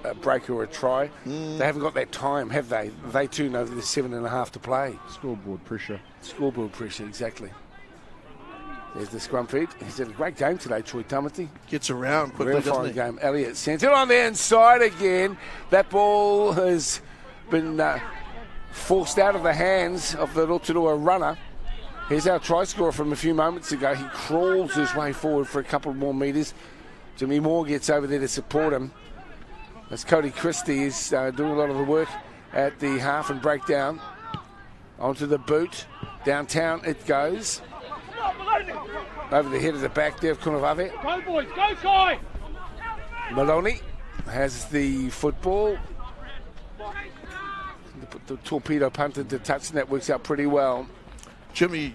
a break or a try. They haven't got that time, have they? They too know that there's 7.5 to play. Scoreboard pressure, exactly. There's the scrum feed. He's had a great game today, Troy Tamati. Gets around quickly, doesn't he? Game. Elliott sends it on the inside again. That ball has been forced out of the hands of the Rotorua runner. Here's our try scorer from a few moments ago. He crawls his way forward for a couple more metres. Jimmy Moore gets over there to support him. As Cody Christie is doing a lot of the work at the half and breakdown. Onto the boot. Downtown it goes. Over the head of the back there of Kunavave. Go boys, go Kai! Maloney has the football. The torpedo punted to touch, and that works out pretty well. Jimmy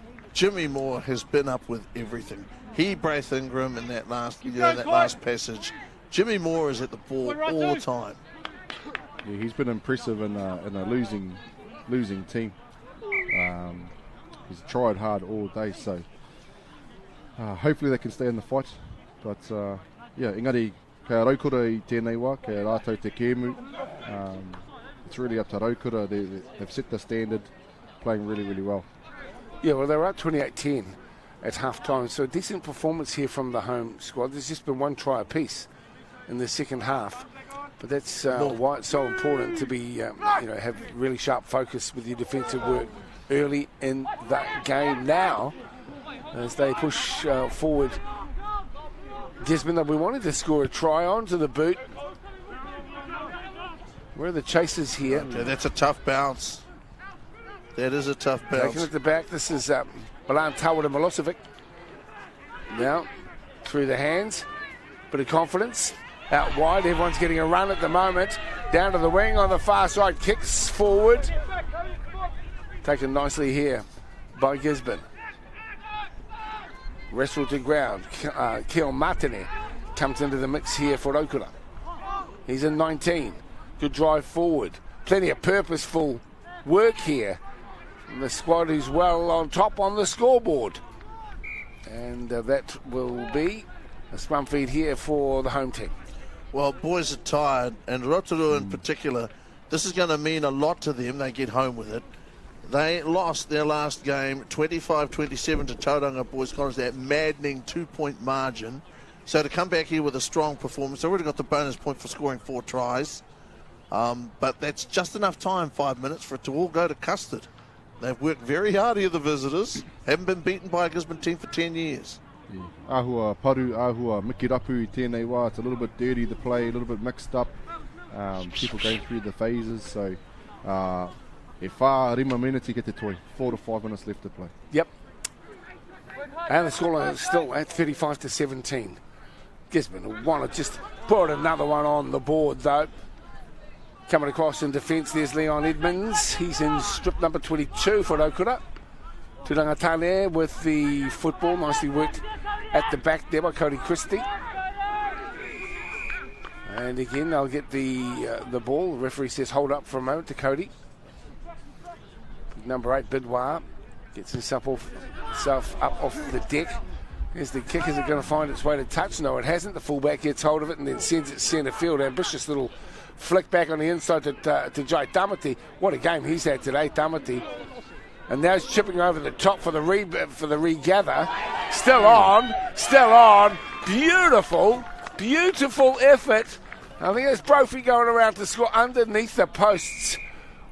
Moore has been up with everything. He Braith Ingram in that last passage. Jimmy Moore is at the ball all the time. Yeah, he's been impressive in a losing team. He's tried hard all day, so hopefully they can stay in the fight. But engari kia raukura I tēnei wā, kia rātou te kēmu. It's really up to Rotorua. They've set the standard, playing really, really well. Yeah, well, they were up 28-10 at half-time, so a decent performance here from the home squad. There's just been one try apiece in the second half, but that's why it's so important to be, have really sharp focus with your defensive work early in the game now as they push forward. Gisborne, we wanted to score a try onto the boot. Where are the chasers here? Okay, that's a tough bounce. That is a tough bounce. Taking it at the back. This is Milan Tawara Milosevic. Now, through the hands. Bit of confidence. Out wide. Everyone's getting a run at the moment. Down to the wing on the far side. Kicks forward. Taken nicely here by Gisborne. Wrestled to ground. Keo Matane comes into the mix here for Rotorua. He's in 19. Good drive forward. Plenty of purposeful work here. And the squad is well on top on the scoreboard. And that will be a scrum feed here for the home team. Well, boys are tired, and Rotorua in particular, this is going to mean a lot to them. They get home with it. They lost their last game 25-27 to Tauranga Boys College, that maddening 2-point margin. So to come back here with a strong performance, they've already got the bonus point for scoring 4 tries. But that's just enough time, 5 minutes, for it to all go to custard. They've worked very hard here, the visitors. Haven't been beaten by a Gisborne team for 10 years. Yeah. Ahua paru, ahua mikirapu I tēnei wā. It's a little bit dirty to play, a little bit mixed up. People going through the phases, so e whā rima minutes get te toi. 4 to 5 minutes left to play. Yep. And the scoreline is still at 35-17. Gisborne want to just put another one on the board, though. Coming across in defence, there's Leon Edmonds. He's in strip number 22 for Rotorua. Turanga Tane with the football, nicely worked at the back there by Cody Christie. And again, they'll get the ball. The referee says hold up for a moment to Cody. Number 8, Bidwar, gets himself up off the deck. Here's the kick. Is it going to find its way to touch? No, it hasn't. The fullback gets hold of it and then sends it centre field. Ambitious little flick back on the inside to Jai Tamati. What a game he's had today, Tamati. And now he's chipping over the top for the regather. Still on. Beautiful effort. I think there's Brophy going around to score underneath the posts.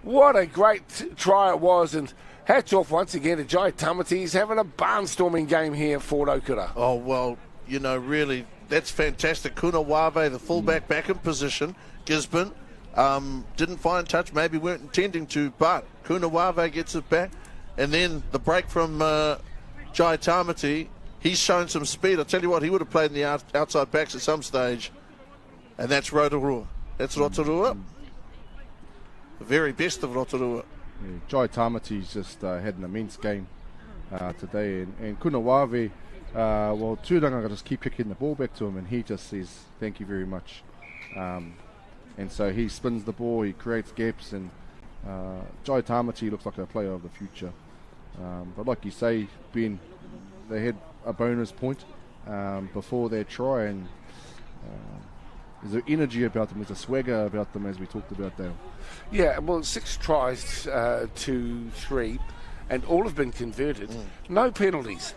What a great try it was, and hats off once again to Jai Tamati. He's having a barnstorming game here for Rotorua. Oh, well, really, that's fantastic. Kuna Wave, the fullback, back in position. Gisborne didn't find touch, maybe weren't intending to, but Kuna Wave gets it back. And then the break from Jai Tamati, he's shown some speed. I'll tell you what, he would have played in the outside backs at some stage. And that's Rotorua. That's Rotorua. The very best of Rotorua. Yeah, Jai Tamati's just had an immense game today. And Kuna Wave, well, Tūranga just keep kicking the ball back to him, and he just says, thank you very much. And so he spins the ball, he creates gaps, and Jai Tamati looks like a player of the future. But like you say, Ben, they had a bonus point before their try, and there's an energy about them, there's a swagger about them, as we talked about, Dale. Yeah, well, 6 tries to 3, and all have been converted. No penalties,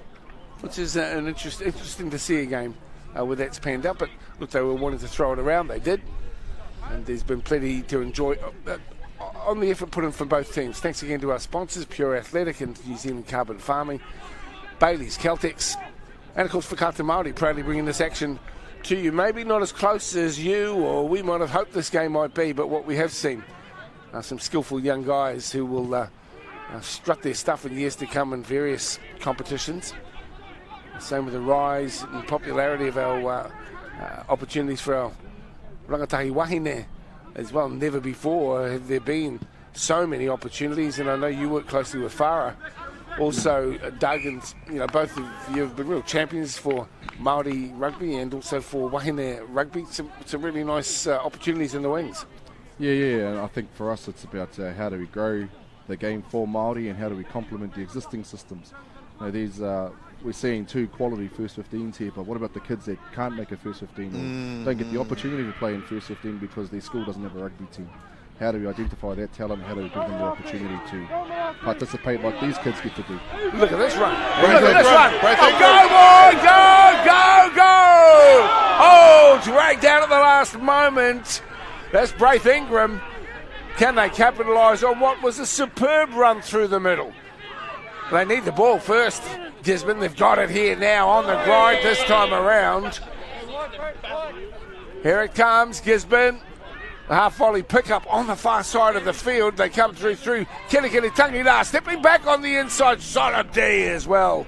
which is an interesting to see a game where that's panned out. But look, they were wanting to throw it around, they did. And there's been plenty to enjoy on the effort put in from both teams. Thanks again to our sponsors, Pure Athletic and New Zealand Carbon Farming, Bailey's, Celtics, and of course Whakata Māori, proudly bringing this action to you. Maybe not as close as you or we might have hoped this game might be, but what we have seen are some skillful young guys who will strut their stuff in years to come in various competitions. Same with the rise and popularity of our opportunities for our rangatahi wahine as well. Never before have there been so many opportunities, and I know you work closely with Farah. Also, Doug, and both of you have been real champions for Māori rugby and also for wahine rugby. Some really nice opportunities in the wings. Yeah, and I think for us it's about how do we grow the game for Māori and how do we complement the existing systems. We're seeing 2 quality first 15s here, but what about the kids that can't make a first 15 or don't get the opportunity to play in first 15 because their school doesn't have a rugby team? How do we identify that talent? How do we give them the opportunity to participate like these kids get to do? Look at this run. Look at this run. Oh, go! Oh, dragged out at the last moment. That's Braith Ingram. Can they capitalise on what was a superb run through the middle? They need the ball first, Gisborne. They've got it here now on the grind this time around. Here it comes, Gisborne. The half volley pickup on the far side of the field. They come through Kilikili Tangila, stepping back on the inside. Solid D as well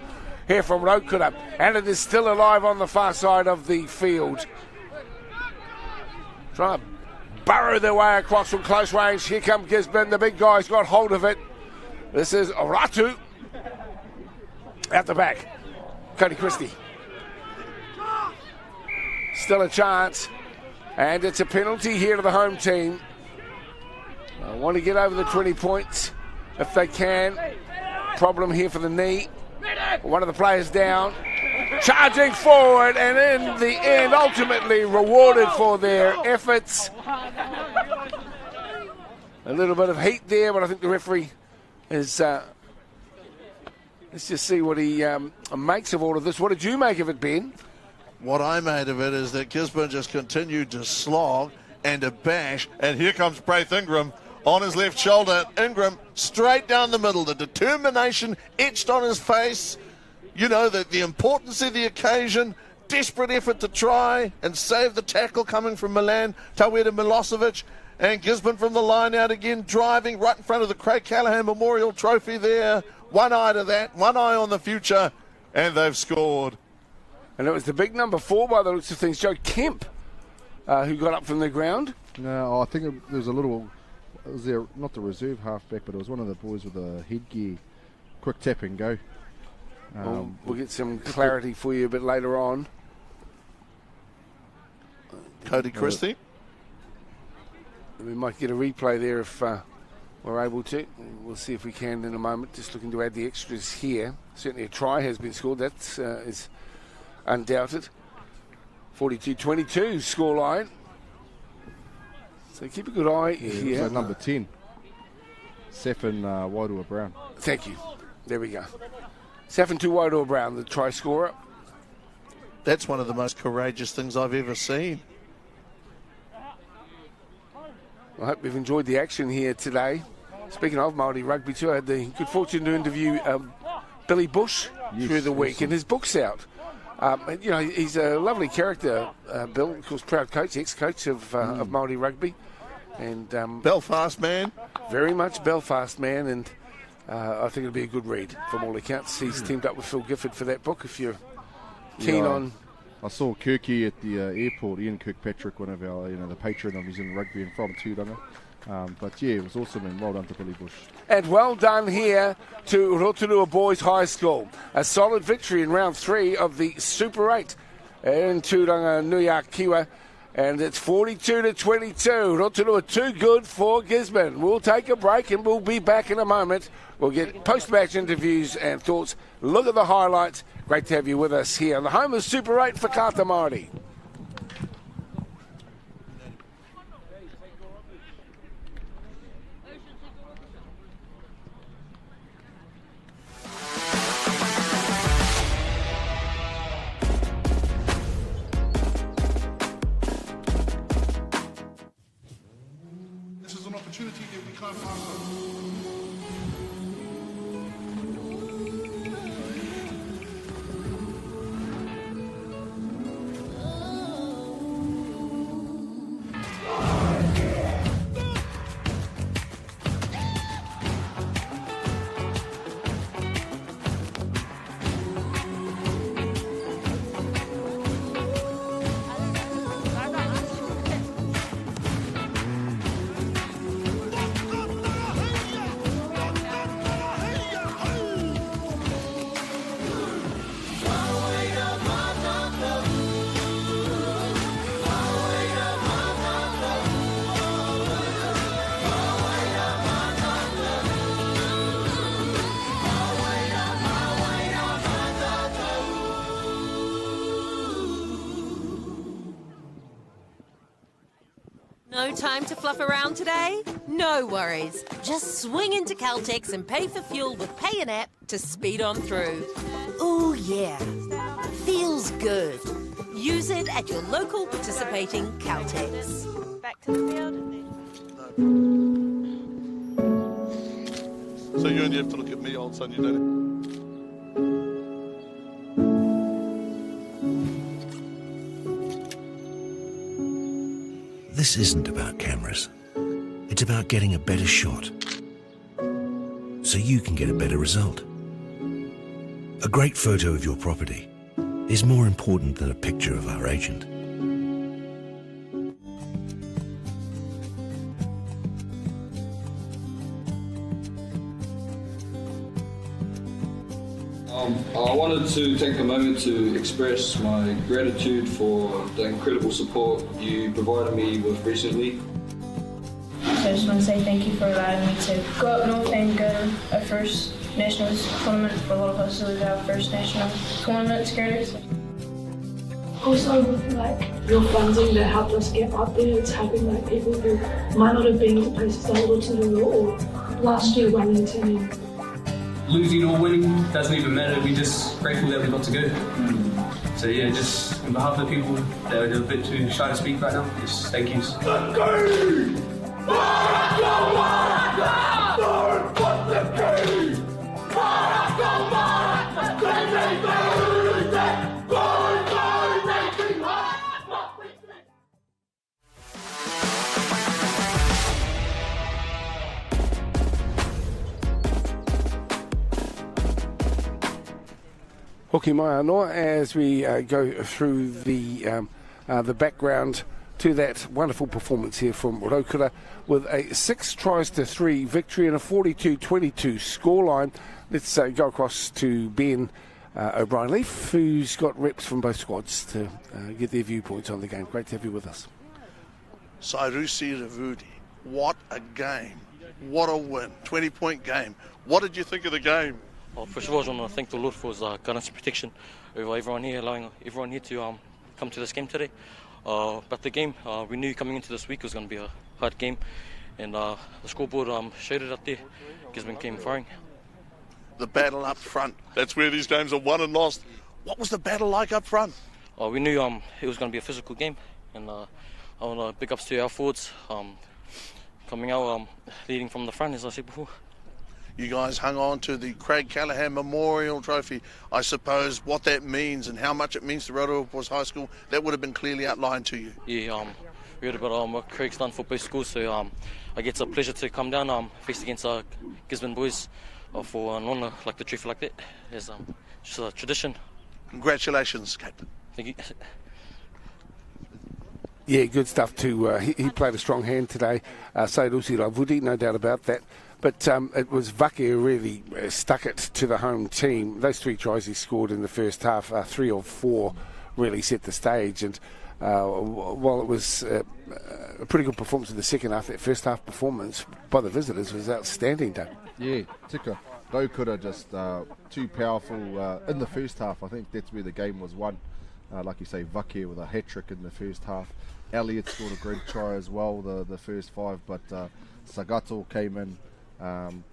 here from Rotorua. And it is still alive on the far side of the field. Trying to burrow their way across from close range. Here comes Gisborne. The big guy's got hold of it. This is Ratu. At the back, Cody Christie. Still a chance. And it's a penalty here to the home team. I want to get over the 20 points if they can. Problem here for the knee. One of the players down. Charging forward, and in the end, ultimately rewarded for their efforts. A little bit of heat there, but I think the referee is... let's just see what he makes of all of this. What did you make of it, Ben? What I made of it is that Gisborne just continued to slog and to bash, and here comes Braith Ingram on his left shoulder. Ingram straight down the middle, the determination etched on his face. You know, the importance of the occasion, desperate effort to try and save the tackle coming from Milan, Taweda Milosevic, and Gisborne from the line out again, driving right in front of the Craig Callaghan Memorial Trophy there. One eye to that, one eye on the future, and they've scored. And it was the big number 4 by the looks of things, Joe Kemp, who got up from the ground. No, I think there was a little, it was there, not the reserve halfback, but it was one of the boys with the headgear, quick tap and go. We'll get some clarity for you a bit later on. Cody Christie. We might get a replay there if we're able to. We'll see if we can in a moment. Just looking to add the extras here. Certainly a try has been scored. That is undoubted. 42-22 scoreline. So keep a good eye here. Number 10. Sefin Wairua Brown. Thank you. There we go. Sefin Wairua Brown, the try scorer. That's one of the most courageous things I've ever seen. I hope you've enjoyed the action here today. Speaking of Māori rugby too, I had the good fortune to interview Billy Bush through the week, and his book's out. You know, he's a lovely character, Bill, of course, proud coach, ex-coach of Māori rugby. And Belfast man. Very much Belfast man, and I think it'll be a good read from all accounts. He's teamed up with Phil Gifford for that book, if you're keen on... I saw Kirky at the airport, Ian Kirkpatrick, one of our, the patron of New Zealand Rugby and from Tūranga. But yeah, it was awesome, and well done to Billy Bush. And well done here to Rotorua Boys High School. A solid victory in round 3 of the Super 8 in Tūranga Nuiakiwa. And it's 42-22. Rotorua too good for Gisborne. We'll take a break and we'll be back in a moment. We'll get post-match interviews and thoughts. Look at the highlights. Great to have you with us here on the home of Super 8 for Kata Māori. This is an opportunity that we can't pass up. No time to fluff around today? No worries. Just swing into Caltex and pay for fuel with Pay and App to speed on through. Ooh, yeah. Feels good. Use it at your local participating Caltex. Back to the field. So you only have to look at me, old son, you don't. This isn't about cameras. It's about getting a better shot, so you can get a better result. A great photo of your property is more important than a picture of our agent. I wanted to take a moment to express my gratitude for the incredible support you provided me with recently. So I just want to say thank you for allowing me to go up north and go to a first nationals tournament. For a lot of us, it was our first national tournament experience. Also, like, your funding that helped us get up there, it's helping like people who might not have been to places like Rotorua or last year Wellington. And losing or winning doesn't even matter. We're just grateful that we got to go. So yeah, just on behalf of the people that are a bit too shy to speak right now, just thank yous. Hoki mai anō, as we go through the background to that wonderful performance here from Rotorua with a 6-3 victory and a 42-22 scoreline. Let's go across to Ben O'Brien-Leaf, who's got reps from both squads to get their viewpoints on the game. Great to have you with us. Sairusi Ravudi, what a game. What a win. 20-point game. What did you think of the game? Well, first of all, I want to thank the Lord for His guidance and protection over everyone here, allowing everyone here to come to this game today. But the game, we knew coming into this week was going to be a hard game, and the scoreboard showed it up there. Gisborne came firing. The battle up front, that's where these games are won and lost. What was the battle like up front? We knew it was going to be a physical game, and I want to big ups to our forwards coming out, leading from the front, as I said before. You guys hung on to the Craig Callaghan Memorial Trophy. I suppose what that means and how much it means to Rotorua Boys High School, that would have been clearly outlined to you. Yeah, we heard about what Craig's done for both schools, so I get a pleasure to come down, face against Gisborne boys for an honour like the trophy like that. It's just a tradition. Congratulations, Captain. Thank you. Yeah, good stuff too. He played a strong hand today. Sairusi Ravudi, no doubt about that. But it was Vake who really stuck it to the home team. Those 3 tries he scored in the first half, 3 of 4, really set the stage. And while it was a pretty good performance in the second half, that first half performance by the visitors was outstanding, Doug. Yeah, tika. Rotorua just too powerful in the first half. I think that's where the game was won. Like you say, Vake with a hat-trick in the first half. Elliott scored a great try as well, the first 5, but Sagato came in,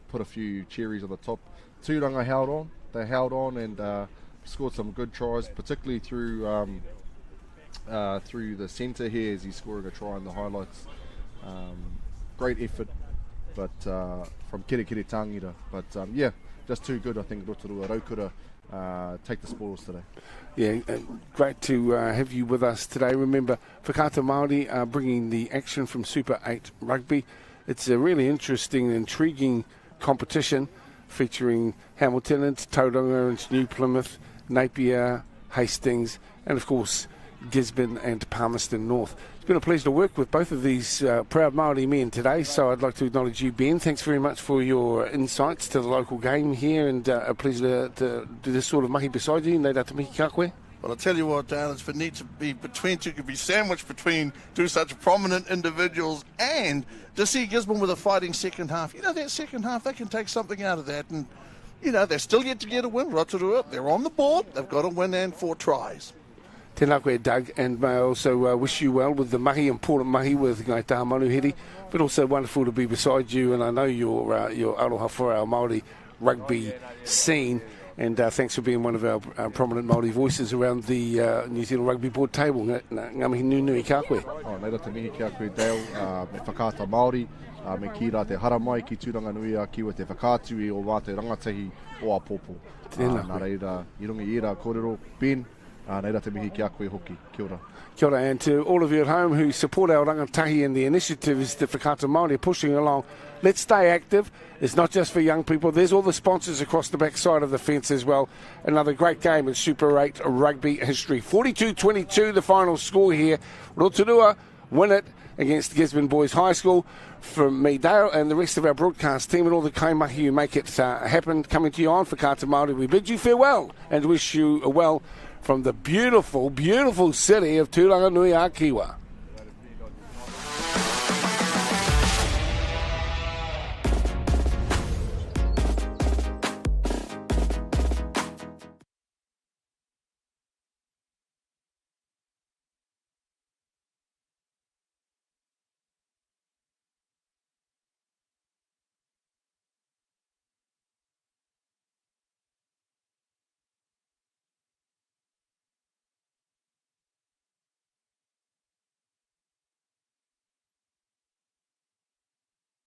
put a few cherries on the top. Tūranga held on. They held on and scored some good tries, particularly through the centre here as he's scoring a try in the highlights. Great effort, but from Kere Tangira. But yeah, just too good, I think, Rotorua take the spoils today. Yeah, great to have you with us today. Remember, Whakaata Māori are bringing the action from Super 8 Rugby. It's a really interesting, intriguing competition featuring Hamilton and Tauranga and New Plymouth, Napier, Hastings, and of course Gisborne and Palmerston North. It's been a pleasure to work with both of these proud Māori men today, so I'd like to acknowledge you, Ben. Thanks very much for your insights to the local game here, and a pleasure to do this sort of mahi beside you. Nei rata mihi kakwe. Well, I'll tell you what, Dan, it's for need to be between two, could be sandwiched between two such prominent individuals, and to see Gisborne with a fighting second half. You know, that second half, they can take something out of that, and, you know, they're still yet to get a win. Rotorua, they're on the board, they've got a win and 4 tries. Tēnā koe, Doug, and may I also wish you well with the mahi, important mahi with Ngai Taha Manuhiri, but also wonderful to be beside you, and I know your aroha for our Māori rugby scene, and thanks for being one of our prominent Māori voices around the New Zealand Rugby Board table. Ngā mihi nui kia koe. Nei rata mihi kia koe, Dale, me whakaata Māori, me ki rā te haramai ki tūranga nui a kiwa te whakātu i o wā te rangatahi o a popo. Nā reira, i rungi i rā kōrero, Ben, nei rata mihi kia koe hoki. Kia ora. Kia ora, and to all of you at home who support our rangatahi and the initiatives that Whakaata Māori are pushing along, let's stay active. It's not just for young people. There's all the sponsors across the backside of the fence as well. Another great game in Super 8 rugby history. 42-22 the final score here. Rotorua win it. against Gisborne Boys High School. From me, Dale, and the rest of our broadcast team and all the kaimahi who make it happen, coming to you on Whakaata Māori, we bid you farewell and wish you well from the beautiful, beautiful city of Tūranganui-a-Kiwa.